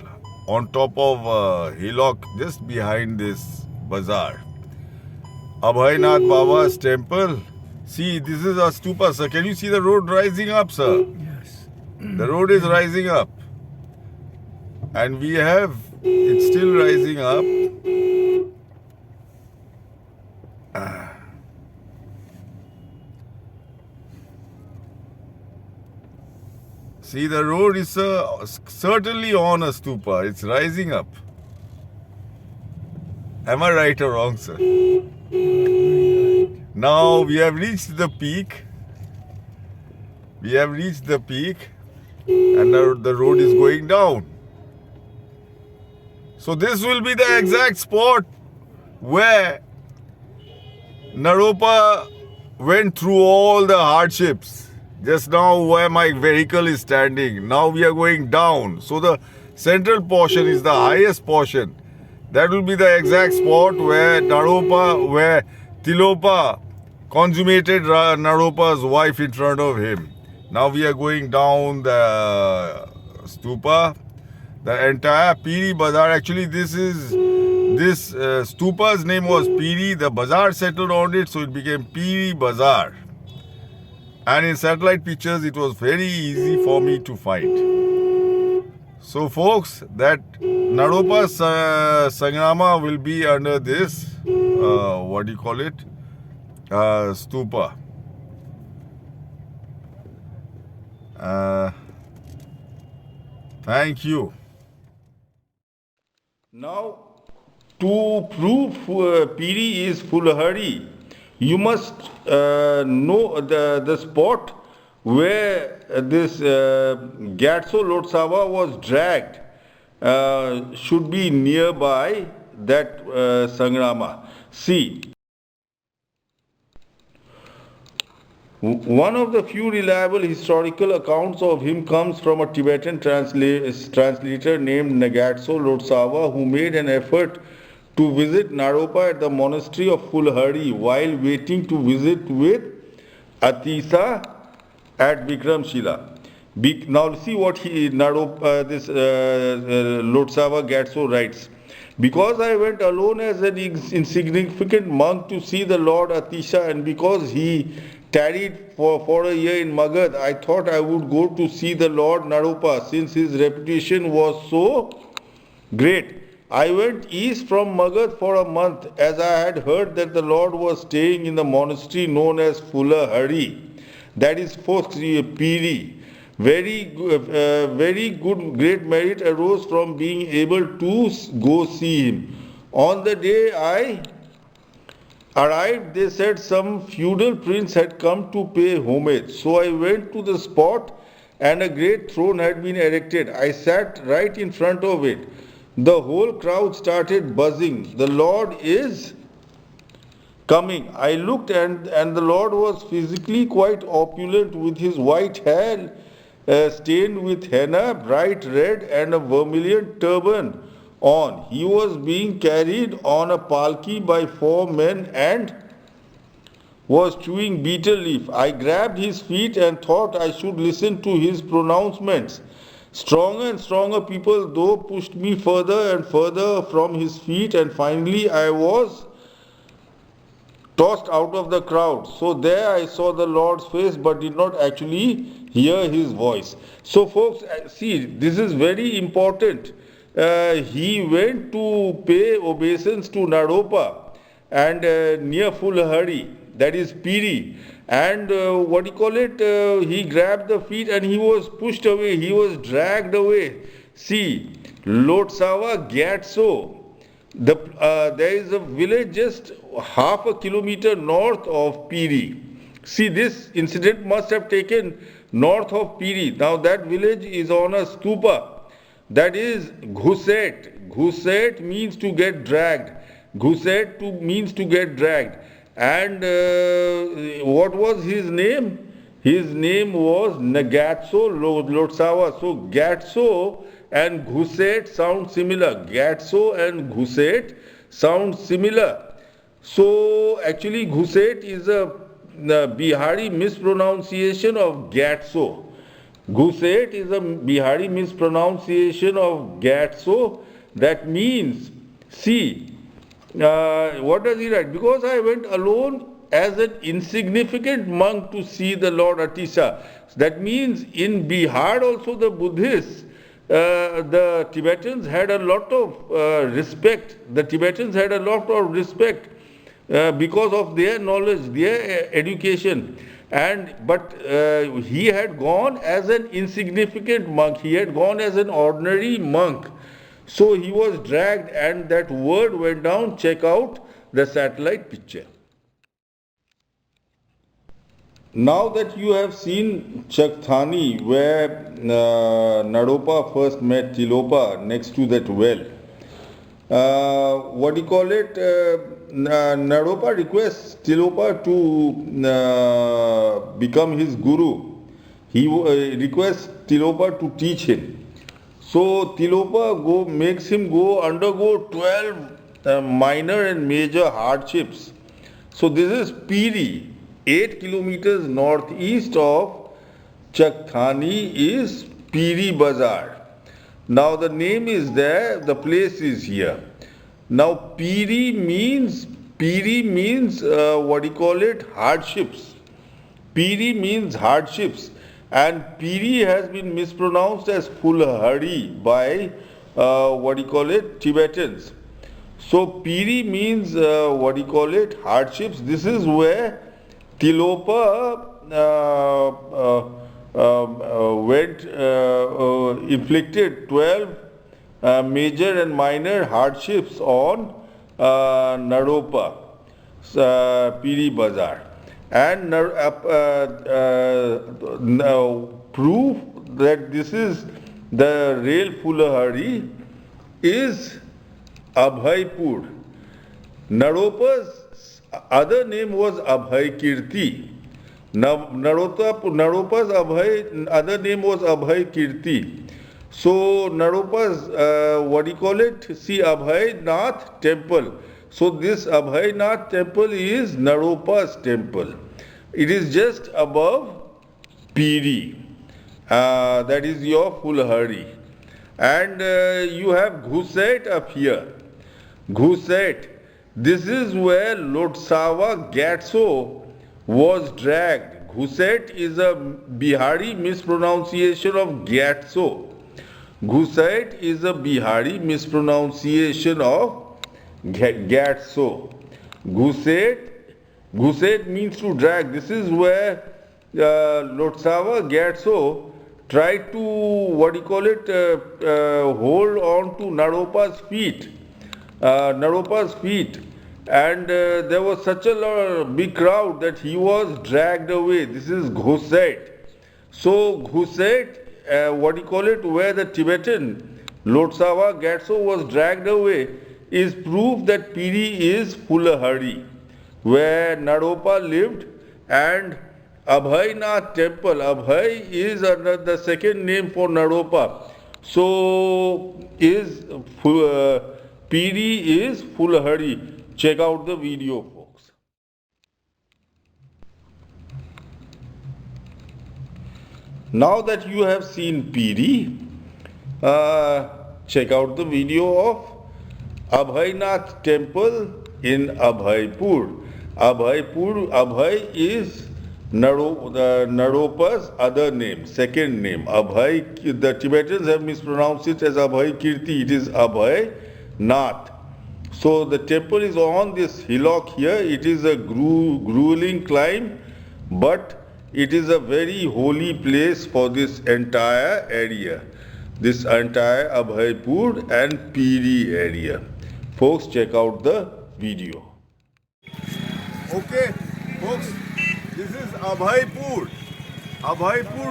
[SPEAKER 1] on top of a hillock just behind this bazaar. Abhaynath Baba's temple. See, this is a stupa, sir. Can you see the road rising up, sir?
[SPEAKER 4] Yes.
[SPEAKER 1] The road is rising up. And we have, it's still rising up. See, the road is certainly on a stupa. It's rising up. Am I right or wrong, sir? Now we have reached the peak. We have reached the peak. And now the road is going down. So this will be the exact spot where Naropa went through all the hardships. Just now where my vehicle is standing. Now we are going down. So the central portion is the highest portion. That will be the exact spot where Tilopa consummated Naropa's wife in front of him. Now we are going down the stupa. The entire Piri Bazaar, actually this stupa's name was Piri. The bazaar settled on it, so it became Piri Bazaar. And in satellite pictures, it was very easy for me to find. So folks, that Naropa Sangrama will be under this, what do you call it? Stupa. Thank you.
[SPEAKER 6] Now, to prove Piri is Fulhari, you must know the spot where this Gatso Lotsava was dragged should be nearby that Sangrama. See, one of the few reliable historical accounts of him comes from a Tibetan translator named Nagatso Lotsawa, who made an effort to visit Naropa at the monastery of Fulhari while waiting to visit with Atisa at Vikramshila. Now see what Lotsawa Gatso writes. Because I went alone as an insignificant monk to see the Lord Atisa, and because he tarried for a year in Magad, I thought I would go to see the Lord Naropa, since his reputation was so great. I went east from Magad for a month, as I had heard that the Lord was staying in the monastery known as Fulhari, that is fourth Piri. Very good, great merit arose from being able to go see him. On the day I arrived, they said some feudal prince had come to pay homage. So I went to the spot, and a great throne had been erected. I sat right in front of it. The whole crowd started buzzing. The Lord is coming. I looked, and the Lord was physically quite opulent, with his white hair stained with henna, bright red, and a vermilion turban on. He was being carried on a palki by 4 men and was chewing betel leaf. I grabbed his feet and thought I should listen to his pronouncements. Stronger and stronger people, though, pushed me further and further from his feet, and finally I was tossed out of the crowd. So there I saw the Lord's face, but did not actually hear his voice. So folks, see, this is very important. He went to pay obeisance to Naropa and near Fulhari, that is Piri, and he grabbed the feet and he was pushed away, he was dragged away. See, Lotsawa Gyatso, there is a village just half a kilometer north of Piri. See, this incident must have taken north of Piri. Now that village is on a stupa, that is Ghuset. Ghuset means to get dragged. Ghuset means to get dragged. And what was his name? His name was Nagatso Lotsawa. So Gatso and Ghuset sound similar. Gatso and Ghuset sound similar. So actually Ghuset is a Bihari mispronunciation of Gatso. Ghuset is a Bihari mispronunciation of Gatso. That means, see, what does he write? Because I went alone as an insignificant monk to see the Lord Atisa. That means in Bihar also the Buddhists, the Tibetans had a lot of respect. The Tibetans had a lot of respect because of their knowledge, their education. But he had gone as an insignificant monk. He had gone as an ordinary monk. So he was dragged, and that word went down. Check out the satellite picture. Now that you have seen Chakthani, where Naropa first met Tilopa next to that well, Naropa requests Tilopa to become his guru. He requests Tilopa to teach him. So Tilopa makes him undergo 12 minor and major hardships. So this is Piri, 8 kilometers northeast of Chakthani is Piri Bazaar. Now the name is there, the place is here. Now Piri means hardships. Piri means hardships. And Piri has been mispronounced as Fulhari by Tibetans. So Piri means hardships. This is where Tilopa inflicted 12 major and minor hardships on Naropa, Piri Bazaar. And proof that this is the real Fulhari is Abhaipur. Naropa's other name was Abhaykirti. Naropa's other name was Abhaykirti. So Naropa's, Abhaynath Temple. So this Abhaynath Temple is Naropa's temple. It is just above Piri. That is your Fulhari. And you have Ghuset up here. Ghuset. This is where Lotsawa Gatso was dragged. Ghuset is a Bihari mispronunciation of Gatso. Ghuset is a Bihari mispronunciation of Gatso. Ghuset means to drag. This is where Lotsawa Gatso tried to, hold on to Naropa's feet. And there was such a big crowd that he was dragged away. This is Ghuset. So Ghuset, where the Tibetan Lotsawa Gatso was dragged away, is proof that Piri is Fulhari, where Naropa lived, and Abhaynath Temple. Abhay is the second name for Naropa. So Piri is Fulhari. Check out the video, folks. Now that you have seen Piri, check out the video of Abhaynath Temple in Abhaipur. Abhay is Naropa's other name, second name. Abhay, the Tibetans have mispronounced it as Abhaykirti. It is Abhaynath. So the temple is on this hillock here. It is a grueling climb, but it is a very holy place for this entire area. This entire Abhaipur and Piri area. Folks, check out the video.
[SPEAKER 1] Okay, folks, this is Abhaipur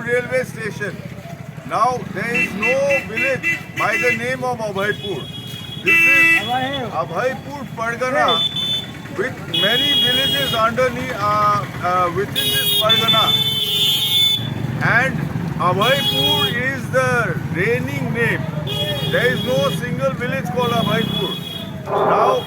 [SPEAKER 1] railway station. Now there is no village by the name of Abhaipur. This is Abhaipur Pargana with many villages underneath within this Pargana. And Abhaipur is the reigning name. There is no single village called Abhaipur. Now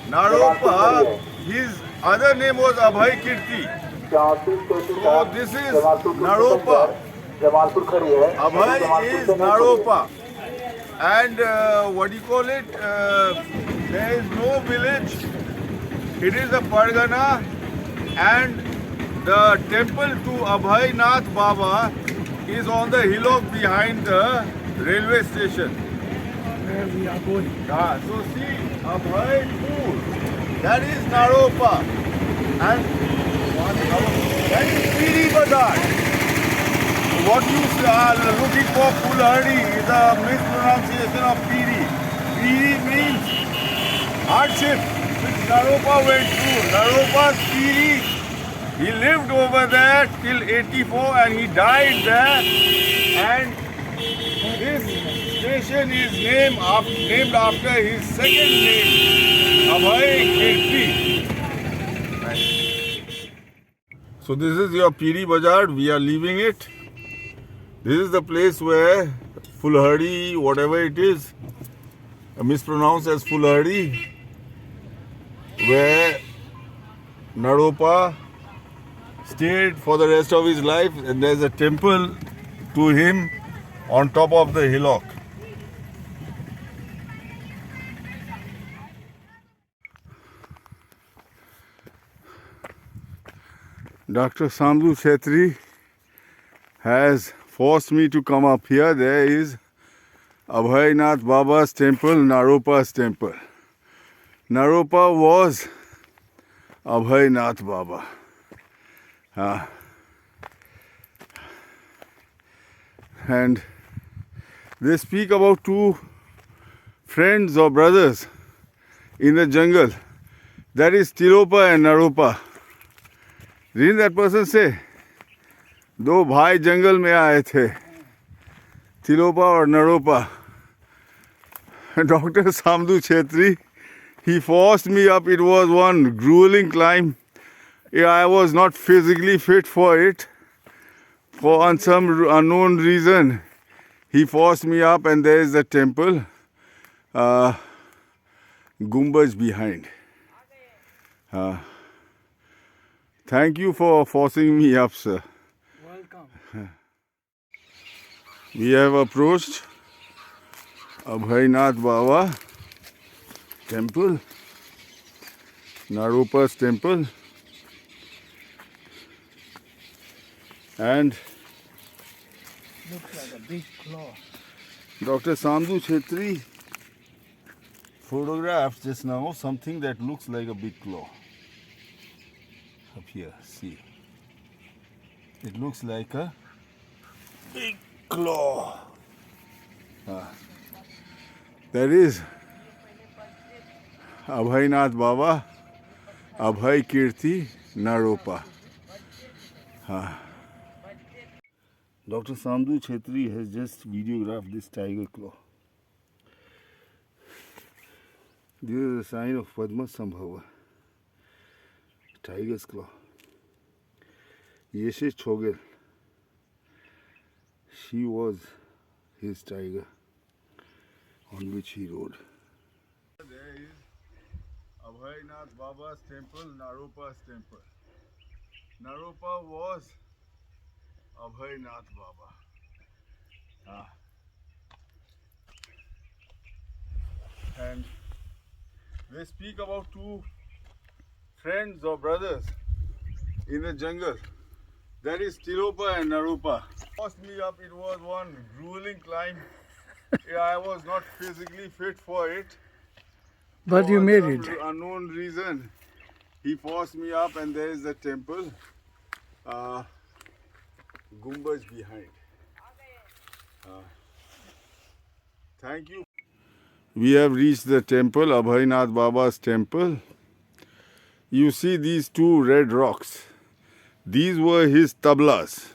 [SPEAKER 1] Naropa, his other name was Abhaykirti. So this is Naropa. Abhay is Naropa. And there is no village. It is a Pargana, and the temple to Abhaynath Baba is on the hillock behind the railway station.
[SPEAKER 4] Where we are going.
[SPEAKER 1] So see, Abhaipur, that is Naropa, and that is Piri Bazar. What you are looking for, Fulhari, is a mispronunciation of Piri. Piri means hardship, which Naropa went through. Naropa's Piri, he lived over there till 84 and he died there. And this station is named after his second name, Abhaykirti. So this is your Piri Bazar. We are leaving it. This is the place where Fulhari, whatever it is, mispronounced as Fulhari, where Naropa stayed for the rest of his life, and there's a temple to him on top of the hillock. Dr. Sambhu Chetri has forced me to come up here. There is Abhaynath Baba's temple, Naropa's temple. Naropa was Abhaynath Baba. And they speak about two friends or brothers in the jungle. That is Tilopa and Naropa. Didn't that person say? दो भाई जंगल में आए थे, Tilopa or Naropa. Dr. Samdu Chetri, he forced me up. It was one grueling climb. I was not physically fit for it. For some unknown reason, he forced me up, and there is the temple, Gumbaj behind. Thank you for forcing me up, sir.
[SPEAKER 4] Welcome.
[SPEAKER 1] We have approached Abhaynath Baba temple, Naropa's temple, and
[SPEAKER 4] Looks like a big claw.
[SPEAKER 1] Dr. Samdu Chetri photographed just now something that looks like a big claw. Up here, see. It looks like a big claw. That is Abhaynath Baba, Abhay Kirti, Naropa. Dr. Samdu Chetri has just videographed this tiger claw. This is a sign of Padma Sambhava. Tiger's claw. Yeshe Chogel. She was his tiger on which he rode. There is Abhaynath Baba's temple, Naropa's temple. Naropa was Abhaynath Baba. And they speak about two friends or brothers in the jungle. That is Tilopa and Naropa. Forced me up. It was one grueling climb. I was not physically fit for it.
[SPEAKER 4] But you made it.
[SPEAKER 1] For some unknown reason, he forced me up, and there is the temple, Gumbaj behind. Thank you. We have reached the temple, Abhaynath Baba's temple. You see these two red rocks. These were his tablas,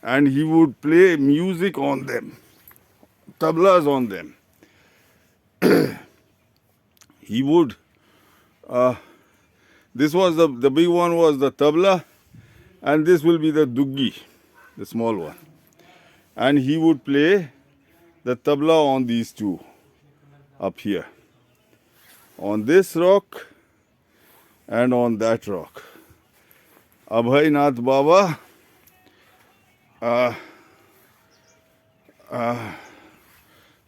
[SPEAKER 1] and he would play music on them, tablas on them. He would, this was the big one was the tabla, and this will be the duggi, the small one. And he would play the tabla on these two up here, on this rock and on that rock. Abhaynath Baba,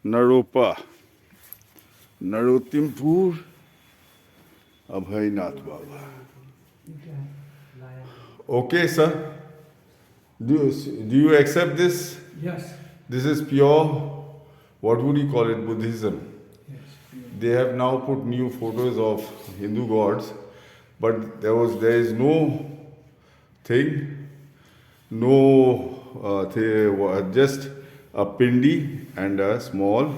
[SPEAKER 1] Naropa, Narottimpur, Abhaynath Baba. Okay, sir. Do you accept this?
[SPEAKER 4] Yes.
[SPEAKER 1] This is pure, what would you call it, Buddhism?
[SPEAKER 4] Yes.
[SPEAKER 1] They have now put new photos of Hindu gods, but there is no thing, just a pindi and a small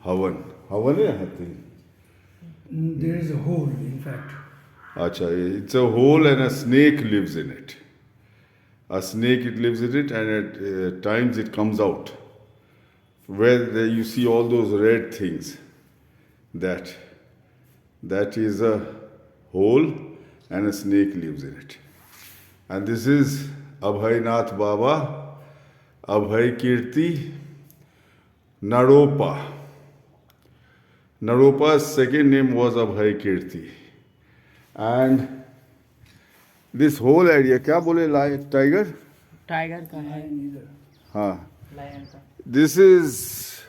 [SPEAKER 1] havan. Havan is a thing.
[SPEAKER 4] There is a hole, in fact.
[SPEAKER 1] Acha, it's a hole and a snake lives in it. A snake, it lives in it, and at times it comes out. Where you see all those red things, that is a hole and a snake lives in it. And this is Abhaynath Baba, Abhay Kirti, Naropa. Naropa's second name was Abhay Kirti. And this whole area, क्या बोले tiger?
[SPEAKER 7] Tiger का है
[SPEAKER 1] हाँ.
[SPEAKER 7] Lion का
[SPEAKER 1] This is,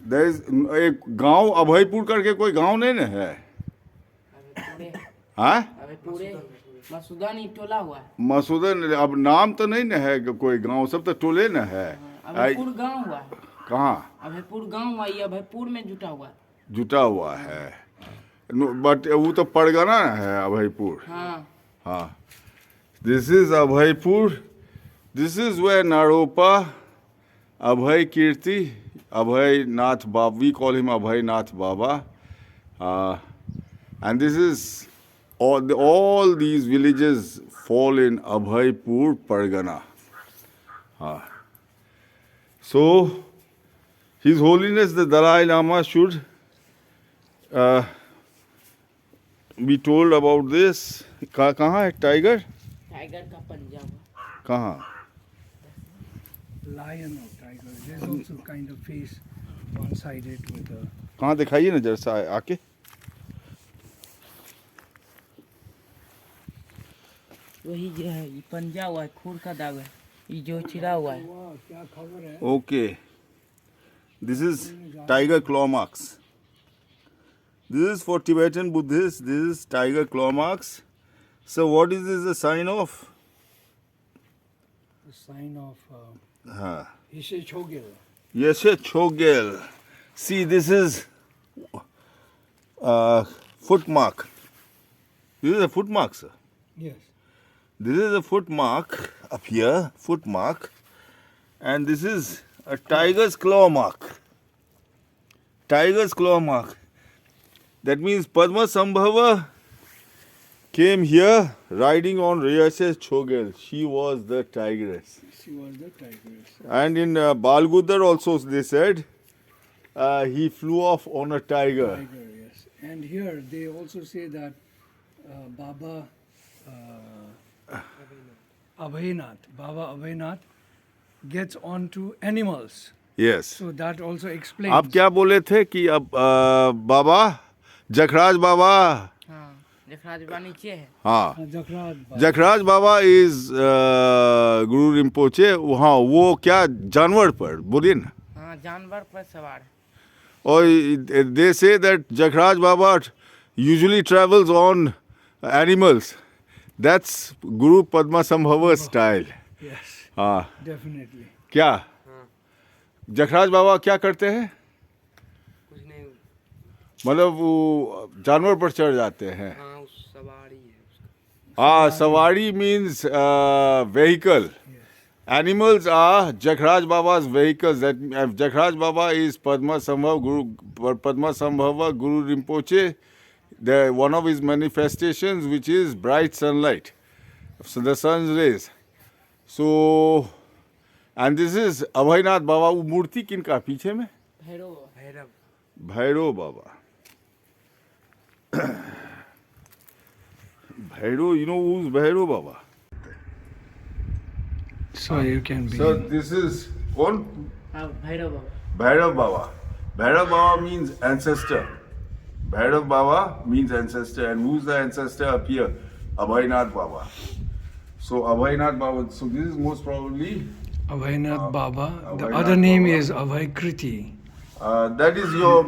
[SPEAKER 1] there is एक गांव अभयपुर करके कोई गांव नहीं ना है? हाँ?
[SPEAKER 7] अबे पूरे मसूदा नहीं टोला हुआ है
[SPEAKER 1] मसूदन, अब नाम तो नहीं ना है कोई गांव, सब तो टोले ना है.
[SPEAKER 7] अभयपुर गांव हुआ है
[SPEAKER 1] कहाँ?
[SPEAKER 7] अभयपुर गांव हुआ ये अभयपुर में जुटा हुआ है
[SPEAKER 1] जुटा हुआ है. बट वो तो परगना है अभयपुर.
[SPEAKER 7] हाँ
[SPEAKER 1] हाँ. This is Abhaypur. This is where Naropa, Abhay Kirti, Abhaynath Baba, we call him Abhaynath Baba. And this is, all these villages fall in Abhaypur Pargana.
[SPEAKER 6] So, His Holiness the Dalai Lama should be told about this. कहाँ है tiger?
[SPEAKER 7] Tiger का पंजा हुआ।
[SPEAKER 6] कहाँ?
[SPEAKER 4] Lion or tiger. There's also kind of face one-sided with a.
[SPEAKER 6] कहाँ दिखाइए ना जरा सा आके.
[SPEAKER 7] वही जो है ये पंजा हुआ है, खूर का दाग है, ये जो चिरा हुआ है।
[SPEAKER 4] वाह, क्या खबर है?
[SPEAKER 6] Okay. This is tiger claw marks. This is for Tibetan Buddhists. This is tiger claw marks. So what is this a sign of?
[SPEAKER 4] The sign of
[SPEAKER 6] Huh.
[SPEAKER 4] Ishe Chogel.
[SPEAKER 6] Yes, a chogel. See, this is foot mark. This is a foot mark, sir.
[SPEAKER 4] Yes.
[SPEAKER 6] This is a foot mark up here, foot mark, and this is a tiger's claw mark. Tiger's claw mark. That means Padma Sambhava came here riding on Riyas's Chogel. She was the tigress.
[SPEAKER 4] She was the tigress.
[SPEAKER 6] And in Balgudar also they said he flew off on a tiger.
[SPEAKER 4] Tiger, yes. And here they also say that Baba Abhaynath gets onto animals.
[SPEAKER 6] Yes.
[SPEAKER 4] So that also explains.
[SPEAKER 6] आप क्या बोले थे कि अब बाबा जखराज बाबा
[SPEAKER 7] हाँ, जखराज बाबा नीचे है।
[SPEAKER 6] हाँ
[SPEAKER 4] Jakrad Baba.
[SPEAKER 6] Jakhraj Baba is गुरु रिम्पोचे वहाँ वो क्या जानवर पर बोलिए ना
[SPEAKER 7] हाँ, जानवर पर सवार है।
[SPEAKER 6] और they say that Jakhraj Baba usually travels on animals. That's Guru Padma Sambhava style.
[SPEAKER 4] Yes,
[SPEAKER 6] हाँ
[SPEAKER 4] definitely.
[SPEAKER 6] क्या जखराज बाबा क्या करते हैं
[SPEAKER 7] कुछ नहीं,
[SPEAKER 6] मतलब वो जानवर पर चढ़ जाते हैं
[SPEAKER 7] हाँ उस सवारी है उसका।
[SPEAKER 6] सवारी means vehicle. Animals are Jakraj Baba's vehicles. That Jakraj Baba is Padma Sambhava Guru Rinpoche. One of his manifestations, which is bright sunlight, so the sun's rays. So, and this is Abhaynath Baba. वो मूर्ति किनका पीछे में? भैरव बाबा. Bhairo, you know who's Bhairo Baba?
[SPEAKER 4] So you can be.
[SPEAKER 6] So this is कौन?
[SPEAKER 7] हाँ, भैरव बाबा।
[SPEAKER 6] Bhairav Baba. Bhairav Baba means ancestor. Bhairav Baba means ancestor. And who's the ancestor up here? Abhaynath Baba. So Abhaynath Baba. So this is most probably
[SPEAKER 4] Abhaynath Baba. The
[SPEAKER 6] Abhaynath
[SPEAKER 4] other name
[SPEAKER 6] Baba.
[SPEAKER 4] is Abhaykriti.
[SPEAKER 6] that is your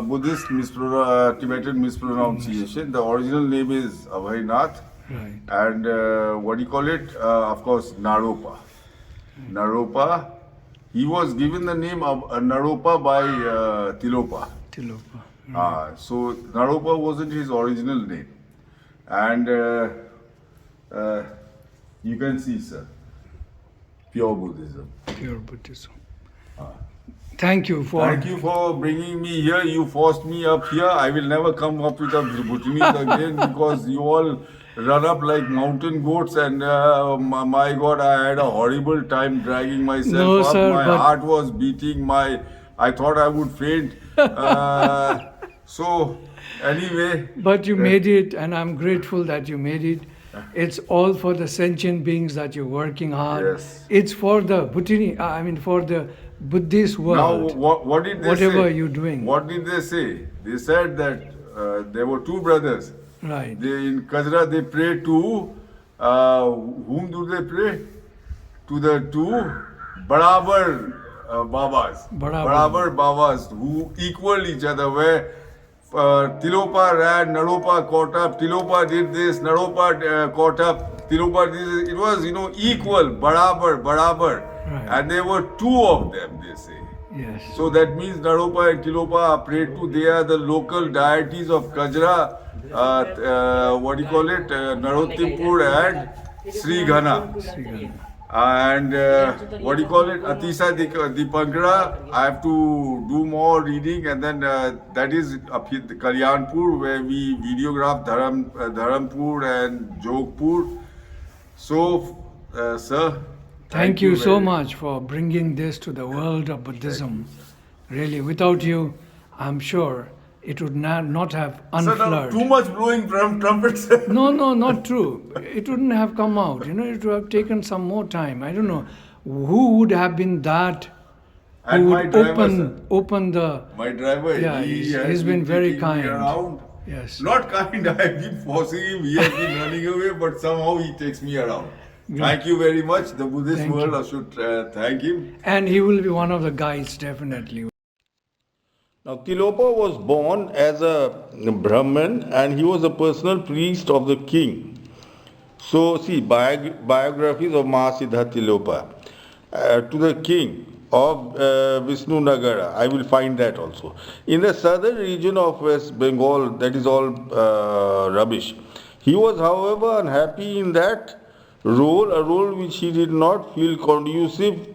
[SPEAKER 6] Buddhist Tibetan mispronunciation. The original name is Abhaynath.
[SPEAKER 4] Right.
[SPEAKER 6] And what do you call it? Of course, Naropa. Naropa. He was given the name of Naropa by Tilopa.
[SPEAKER 4] Tilopa.
[SPEAKER 6] So Naropa wasn't his original name. And you can see, sir, pure Buddhism.
[SPEAKER 4] Pure Buddhism. Thank you for.
[SPEAKER 6] Thank you for bringing me here. You forced me up here. I will never come up with a Bhutanese again because you all run up like mountain goats, and my God, I had a horrible time dragging myself
[SPEAKER 4] No,
[SPEAKER 6] up.
[SPEAKER 4] sir,
[SPEAKER 6] My
[SPEAKER 4] but-
[SPEAKER 6] heart was beating. I thought I would faint. So anyway,
[SPEAKER 4] But you made it, and I'm grateful that you made it. It's all for the sentient beings that you're working hard.
[SPEAKER 6] Yes.
[SPEAKER 4] It's for the for the Buddhist
[SPEAKER 6] now
[SPEAKER 4] world.
[SPEAKER 6] what did they
[SPEAKER 4] Whatever
[SPEAKER 6] say?
[SPEAKER 4] you're doing.
[SPEAKER 6] What did they say? They said that there were two brothers.
[SPEAKER 4] Right.
[SPEAKER 6] In Kajra they pray to whom do they pray? To the two Barabar Babas.
[SPEAKER 4] Barabar.
[SPEAKER 6] Babas who equal each other. Where Tilopa ran, Naropa caught up. Tilopa did this, Naropa caught up. Tilopa did this. It was equal, Barabar.
[SPEAKER 4] Right.
[SPEAKER 6] And there were two of them, they say.
[SPEAKER 4] Yes.
[SPEAKER 6] So that means Naropa and Tilopa are prayed to. They are the local deities of Kajra, what do you call it? Narottimpur and Sri Ghana. And what do you call it? Atisa Dipankara. I have to do more reading, and then that is up here, the Kalyanpur, where we videograph Dharampur and Jogpur. So, sir,
[SPEAKER 4] Thank you so
[SPEAKER 1] very
[SPEAKER 4] much for bringing this to the world of Buddhism. Really, without you, I'm sure it would not have
[SPEAKER 1] So now
[SPEAKER 4] unflourished.
[SPEAKER 1] too much blowing trumpets.
[SPEAKER 4] No, not true. It wouldn't have come out. It would have taken some more time. I don't know who would have been that who
[SPEAKER 1] And my
[SPEAKER 4] would
[SPEAKER 1] driver, sir.
[SPEAKER 4] open the.
[SPEAKER 1] My driver,
[SPEAKER 4] Yeah,
[SPEAKER 1] he
[SPEAKER 4] he's
[SPEAKER 1] has
[SPEAKER 4] been very
[SPEAKER 1] taking me
[SPEAKER 4] kind.
[SPEAKER 1] around.
[SPEAKER 4] Yes.
[SPEAKER 1] Not kind, I have been forcing him, he has been running away, but somehow he takes me around. Thank you very much. The Buddhist
[SPEAKER 4] Thank
[SPEAKER 1] world
[SPEAKER 4] you.
[SPEAKER 1] should thank him.
[SPEAKER 4] And he will be one of the guides, definitely.
[SPEAKER 6] Now, Tilopa was born as a Brahmin and he was a personal priest of the king. So, see, biographies of Mahasiddha Tilopa to the king of Vishnu Nagara. I will find that also. In the southern region of West Bengal, that is all rubbish. He was, however, unhappy in that role, a role which he did not feel conducive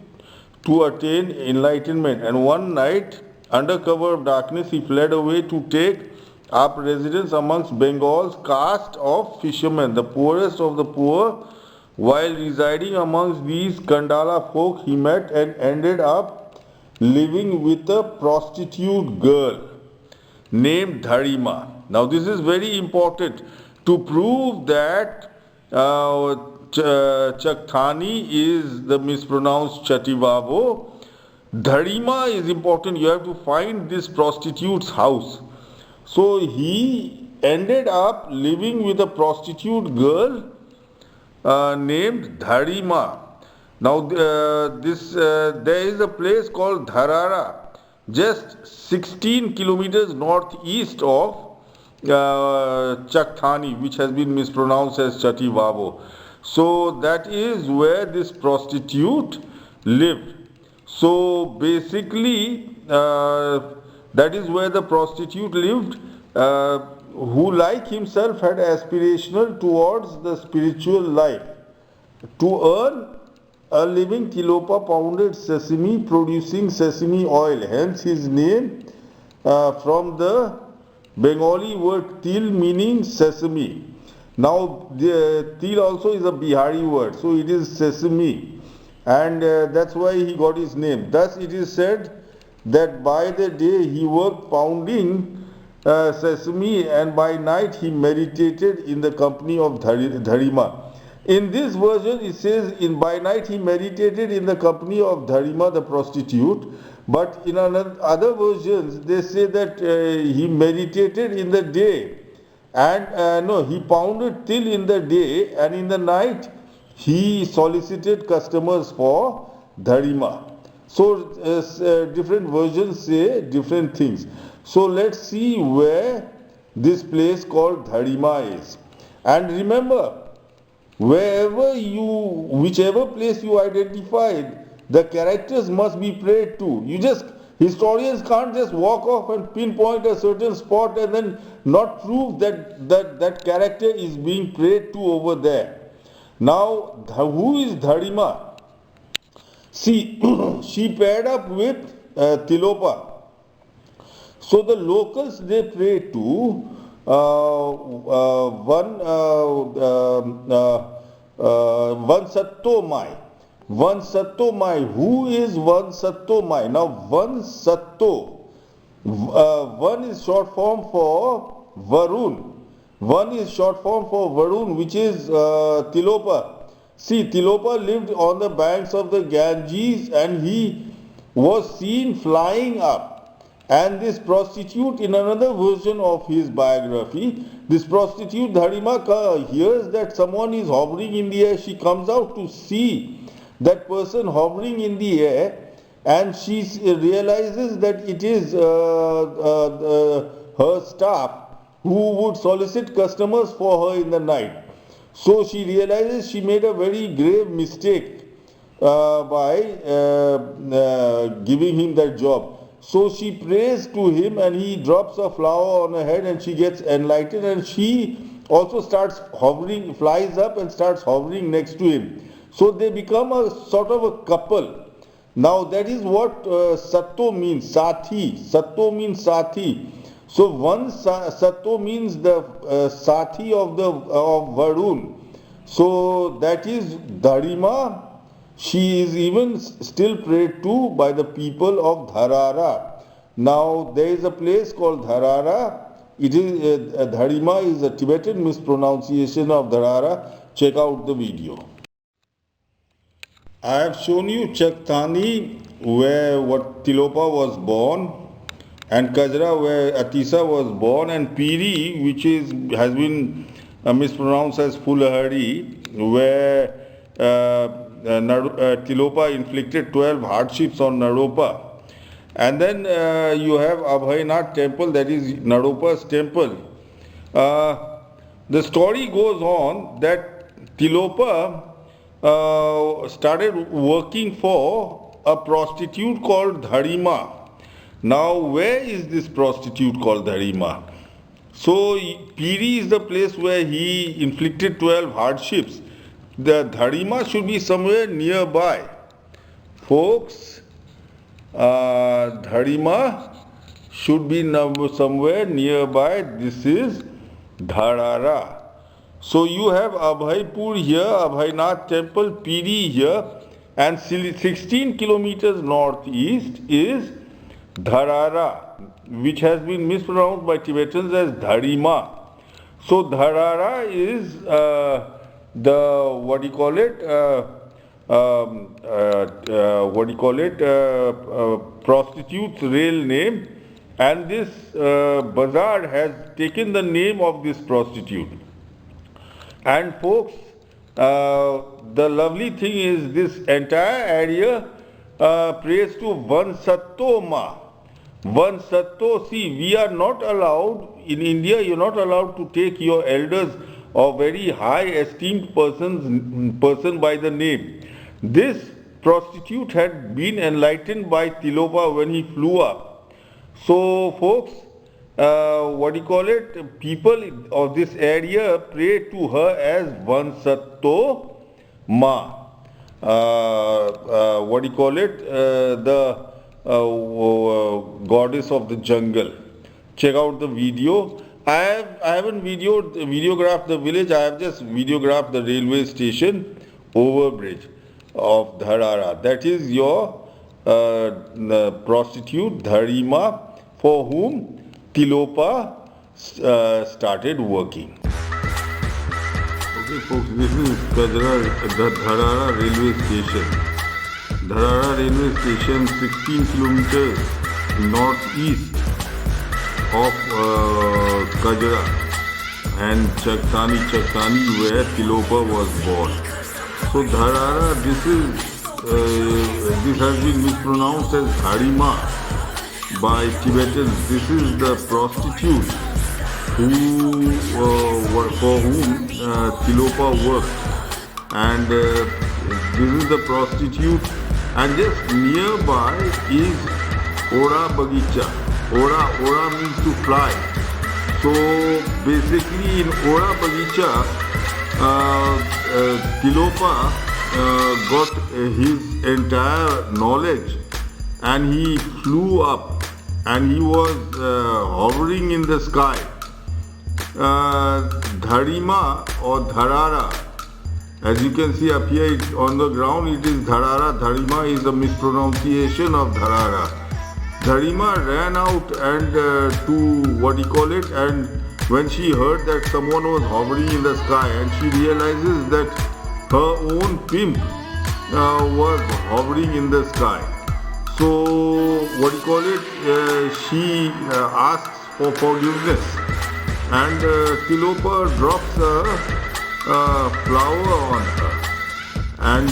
[SPEAKER 6] to attain enlightenment. And one night, under cover of darkness, he fled away to take up residence amongst Bengal's caste of fishermen, the poorest of the poor. While residing amongst these Kandala folk, he met and ended up living with a prostitute girl named Dharima. Now, this is very important to prove that Chakthani is the mispronounced Chativavo. Dharima is important. You have to find this prostitute's house. So he ended up living with a prostitute girl named Dharima. Now there is a place called Dharara, just 16 kilometers northeast of Chakthani, which has been mispronounced as Chativavo. So that is where this prostitute lived. So basically, that is where the prostitute lived, who like himself had aspirational towards the spiritual life. To earn a living, Tilopa pounded sesame, producing sesame oil, hence his name from the Bengali word til, meaning sesame. Now, the til also is a Bihari word, so it is sesame, and that's why he got his name. Thus, it is said that by the day he worked pounding sesame, and by night he meditated in the company of Dharima. In this version, it says, by night he meditated in the company of Dharima, the prostitute. But in other versions, they say that he meditated in the day. And he pounded till in the day, and in the night he solicited customers for Dharima. So different versions say different things. So let's see where this place called Dharima is. And remember, whichever place you identified, the characters must be prayed to. Historians can't just walk off and pinpoint a certain spot and then not prove that character is being prayed to over there. Now, who is Dharima? See, she paired up with Tilopa. So the locals, they pray to Vansatto Mai. Vansatto Mai. Who is Vansatto Mai? Now, Vansatto. One is short form for Varun. One is short form for Varun, which is Tilopa. See, Tilopa lived on the banks of the Ganges and he was seen flying up. And this prostitute, in another version of his biography, this prostitute Dharima hears that someone is hovering in the air. She comes out to see that person hovering in the air, and she realizes that it is her staff who would solicit customers for her in the night. So she realizes she made a very grave mistake by giving him that job. So she prays to him and he drops a flower on her head and she gets enlightened, and she also starts hovering, flies up and starts hovering next to him. So they become a sort of a couple. Now that is what Satto means, Sathi. Satto means Sathi. So one Satto means the Sathi of Varun. So that is Dharima She is even still prayed to by the people of Dharara. Now there is a place called Dharara. It is Dharima is a Tibetan mispronunciation of Dharara. Check out the video. I have shown you Chakthani, where what Tilopa was born, and Kajra, where Atisa was born, and Piri, which has been mispronounced as Fulhari, where Tilopa inflicted 12 hardships on Naropa. And then you have Abhaynath Temple, that is Naropa's temple. The story goes on that Tilopa started working for a prostitute called Dharima. Now, where is this prostitute called Dharima? So, Piri is the place where he inflicted 12 hardships. The Dharima should be somewhere nearby. Folks, Dharima should be somewhere nearby. This is Dharara. So you have Abhaypur here, Abhaynath Temple, Piri here, and 16 kilometers northeast is Dharara, which has been mispronounced by Tibetans as Dharima. So Dharara is prostitute's real name, and this bazaar has taken the name of this prostitute. And folks, the lovely thing is this entire area prays to Vansatto Mai. Vansatto, see, we are not allowed, in India, you're not allowed to take your elders or very high esteemed person by the name. This prostitute had been enlightened by Tilopa when he flew up. So, folks, people of this area pray to her as Vansatto Mai. The goddess of the jungle. Check out the video. I haven't videographed the village. I have just videographed the railway station overbridge of Dharara. That is your prostitute Dharima, for whom Tilopa started working. Okay, folks, this is the Dharara railway station. Dharara railway station, 16 kilometers northeast of Kajra and Chakthani, where Tilopa was born. So Dharara, this has been mispronounced as Dharima by Tibetans. This is the prostitute for whom Tilopa worked, and this is the prostitute. And just nearby is Ora Bagicha. Ora means to fly. So basically in Ora Bagicha, Tilopa got his entire knowledge, and he flew up and he was hovering in the sky. Dharima or Dharara, as you can see up here on the ground, it is Dharara. Dharima is a mispronunciation of Dharara. Dharima ran out and and when she heard that someone was hovering in the sky, and she realizes that her own pimp was hovering in the sky. So she asks for forgiveness, and Tilopa drops a flower on her, and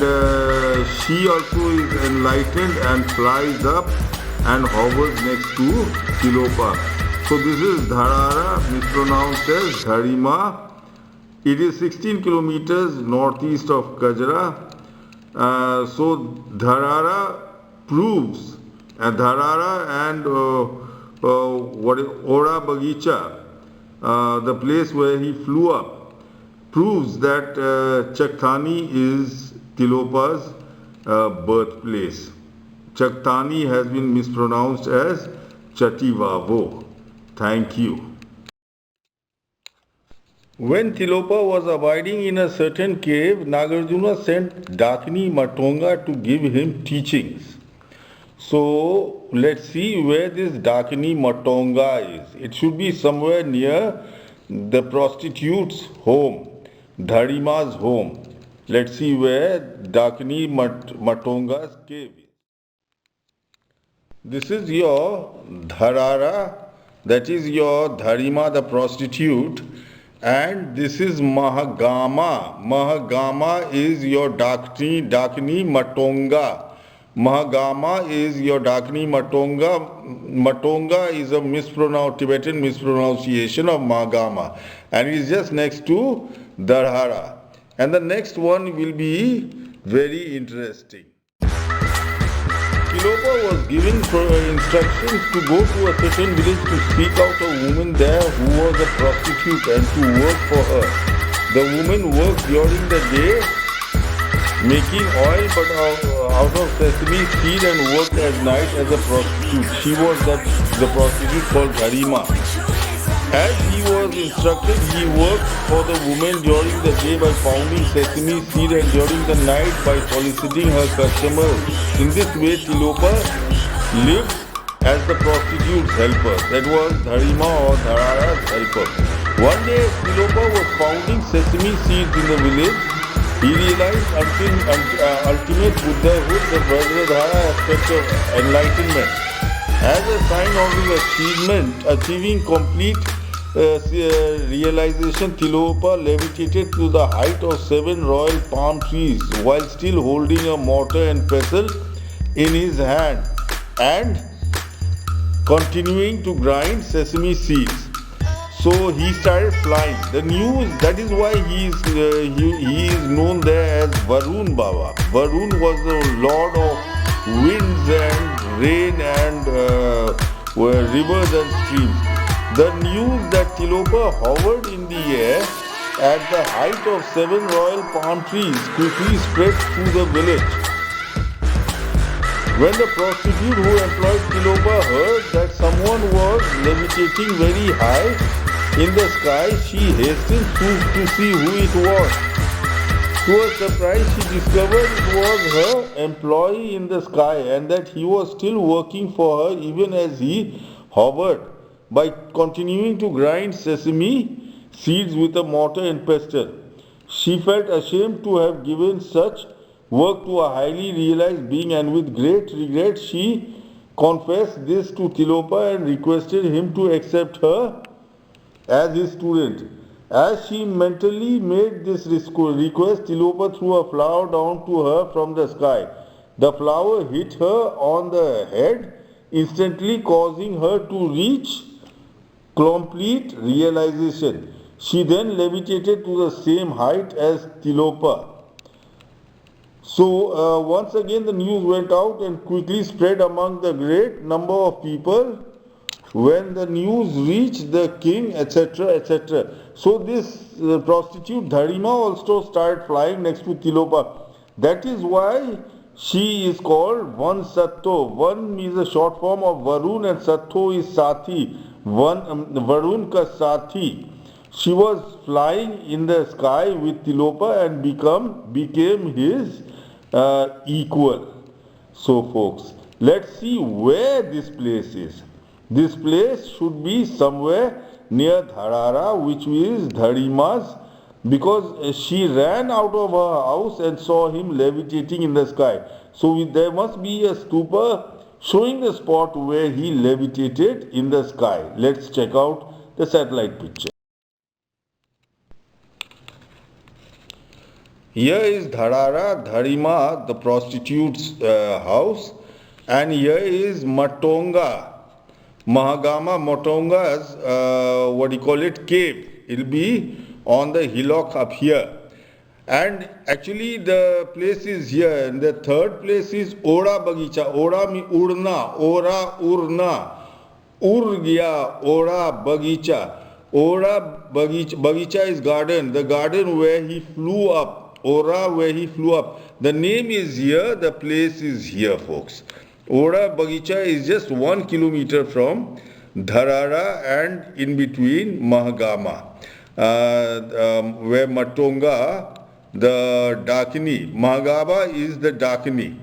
[SPEAKER 6] she also is enlightened and flies up and hovers next to Tilopa. So this is Dharara, mispronounced as Dharima. It is 16 kilometers northeast of Kajra. So Dharara proves, Dharara and Ora Bagicha, the place where he flew up, proves that Chakthani is Tilopa's birthplace. Chakthani has been mispronounced as Chativavo. Thank you. When Tilopa was abiding in a certain cave, Nagarjuna sent Dakini Matonga to give him teachings. So let's see where this Dakini Matonga is. It should be somewhere near the prostitute's home, Dharima's home. Let's see where Dakini Matonga's cave is. This is your Dharara, that is your Dharima, the prostitute, and this is Mahagama. Mahagama is your Dakini Matonga. Mahagama is your Dakini Matonga. Matonga is a Tibetan mispronunciation of Mahagama, and it is just next to Dharara. And the next one will be very interesting. Tilopa was given instructions to go to a certain village to seek out a woman there who was a prostitute and to work for her. The woman worked during the day making oil but out of sesame seed and worked at night as a prostitute. She was the prostitute called Dharima. As he was instructed, he worked for the woman during the day by pounding sesame seed and during the night by soliciting her customers. In this way, Tilopa lived as the prostitute's helper. That was Dharima or Dharara's helper. One day, Tilopa was pounding sesame seeds in the village. He realized ultimate Buddhahood, the Vajradhara aspect of enlightenment. As a sign of his achieving complete realization, Tilopa levitated to the height of 7 royal palm trees while still holding a mortar and pestle in his hand and continuing to grind sesame seeds. So he started flying. The news, that is why he is known there as Varun Baba. Varun was the lord of winds and rain and rivers and streams. The news that Tilopa hovered in the air at the height of 7 royal palm trees quickly spread through the village. When the prostitute who employed Tilopa heard that someone was levitating very high in the sky, she hastened to see who it was. To her surprise, she discovered it was her employee in the sky and that he was still working for her even as he hovered by continuing to grind sesame seeds with a mortar and pestle. She felt ashamed to have given such work to a highly realized being, and with great regret she confessed this to Tilopa and requested him to accept her as his student. As she mentally made this request, Tilopa threw a flower down to her from the sky. The flower hit her on the head, instantly causing her to reach complete realization. She then levitated to the same height as Tilopa. So once again the news went out and quickly spread among the great number of people. When the news reached the king, etc., etc. So this prostitute Dharima also started flying next to Tilopa. That is why she is called Vansatto. Van is a short form of Varun and Satto is Sathi. Varun ka Sathi. She was flying in the sky with Tilopa and became his equal. So folks, let's see where this place is. This place should be somewhere near Dharara, which is Dharima's, because she ran out of her house and saw him levitating in the sky. So there must be a stupa showing the spot where he levitated in the sky. Let's check out the satellite picture. Here is Dharara, Dharima, the prostitute's house, and here is Matonga. Mahagama Matonga's, cave. It will be on the hillock up here. And actually the place is here. And the third place is Ora Bagicha. Ora means Urna. Ora Urna. Ur gya. Ora Bagicha. Ora Bagicha is garden. The garden where he flew up. Ora where he flew up. The name is here. The place is here, folks. Ora Bagicha is just 1 kilometer from Dharara and in between Mahagama. where Matonga, the Dakini, Mahagaba is the Dakini.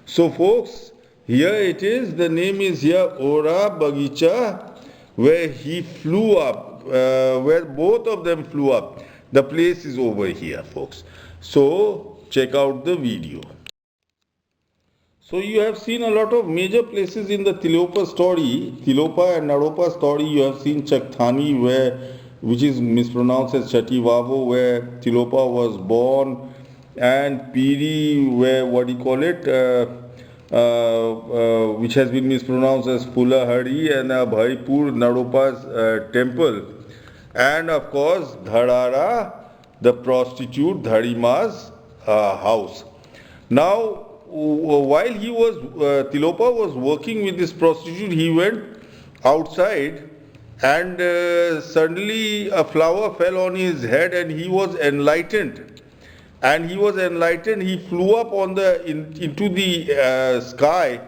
[SPEAKER 6] So folks, here it is, the name is here Ora Bagicha, where he flew up, where both of them flew up. The place is over here, folks. So check out the video. So you have seen a lot of major places in the Tilopa story, Tilopa and Naropa story. You have seen Chakthani, which is mispronounced as Chativavo, where Tilopa was born, and Piri, where which has been mispronounced as Fulhari, and Abhaypur, Naropa's temple, and of course Dharara, the prostitute, Dharima's house. Now, while Tilopa was working with this prostitute, he went outside, and suddenly a flower fell on his head, and he was enlightened. He flew up into the sky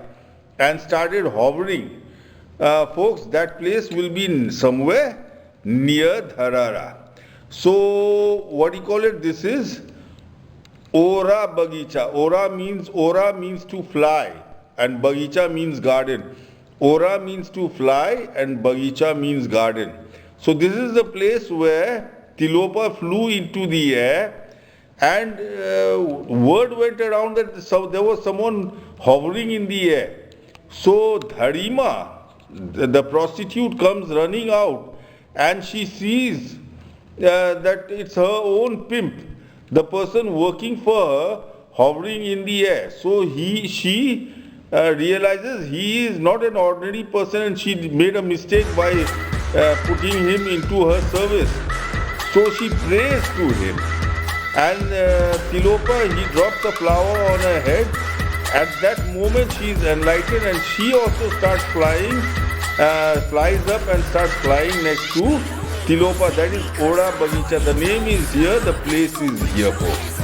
[SPEAKER 6] and started hovering. Folks, that place will be somewhere near Dharara. So this is Ora Bagicha. Ora means to fly, and Bagicha means garden. Ora means to fly, and Bagicha means garden. So this is the place where Tilopa flew into the air, and word went around that there was someone hovering in the air. So Dharima, the prostitute, comes running out, and she sees that it's her own pimp, the person working for her, hovering in the air. So she realizes he is not an ordinary person, and she made a mistake by putting him into her service. So she prays to him, and Tilopa, he drops a flower on her head. At that moment she is enlightened, and she also starts flying, flies up and starts flying next to Tilopa. That is Ora Bagicha. The name is here, the place is here, folks.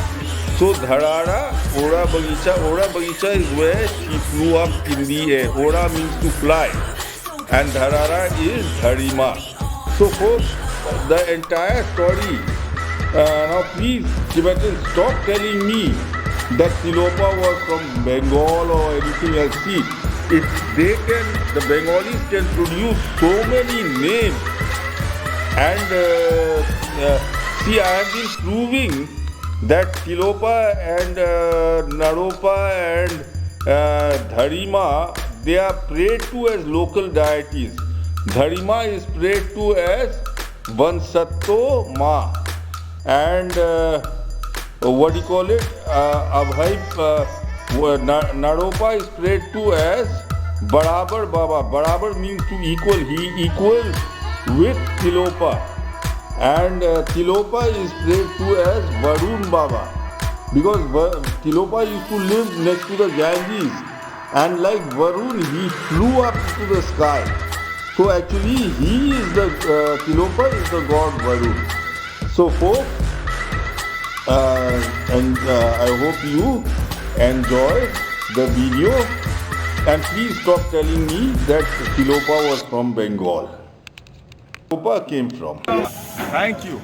[SPEAKER 6] So Dharara, Ora Bagicha is where she flew up in the air. Ora means to fly, and Dharara is Dharima. So folks, the entire story, now please Tibetans, stop telling me that Tilopa was from Bengal or anything else. See, the Bengalis can produce so many names, and see, I have been proving that Tilopa and Naropa and Dharima, they are prayed to as local deities. Dharima is prayed to as Vansatto Mai, and Naropa is prayed to as Barabar Baba. Barabar means to equal. He equals with Tilopa. And Tilopa is prayed to as Varun Baba, because Tilopa used to live next to the Ganges, and like Varun, he flew up to the sky. So actually, Tilopa is the god Varun. So folks, and I hope you enjoy the video, and please stop telling me that Tilopa was from Bengal. Tilopa came from.
[SPEAKER 1] Thank you.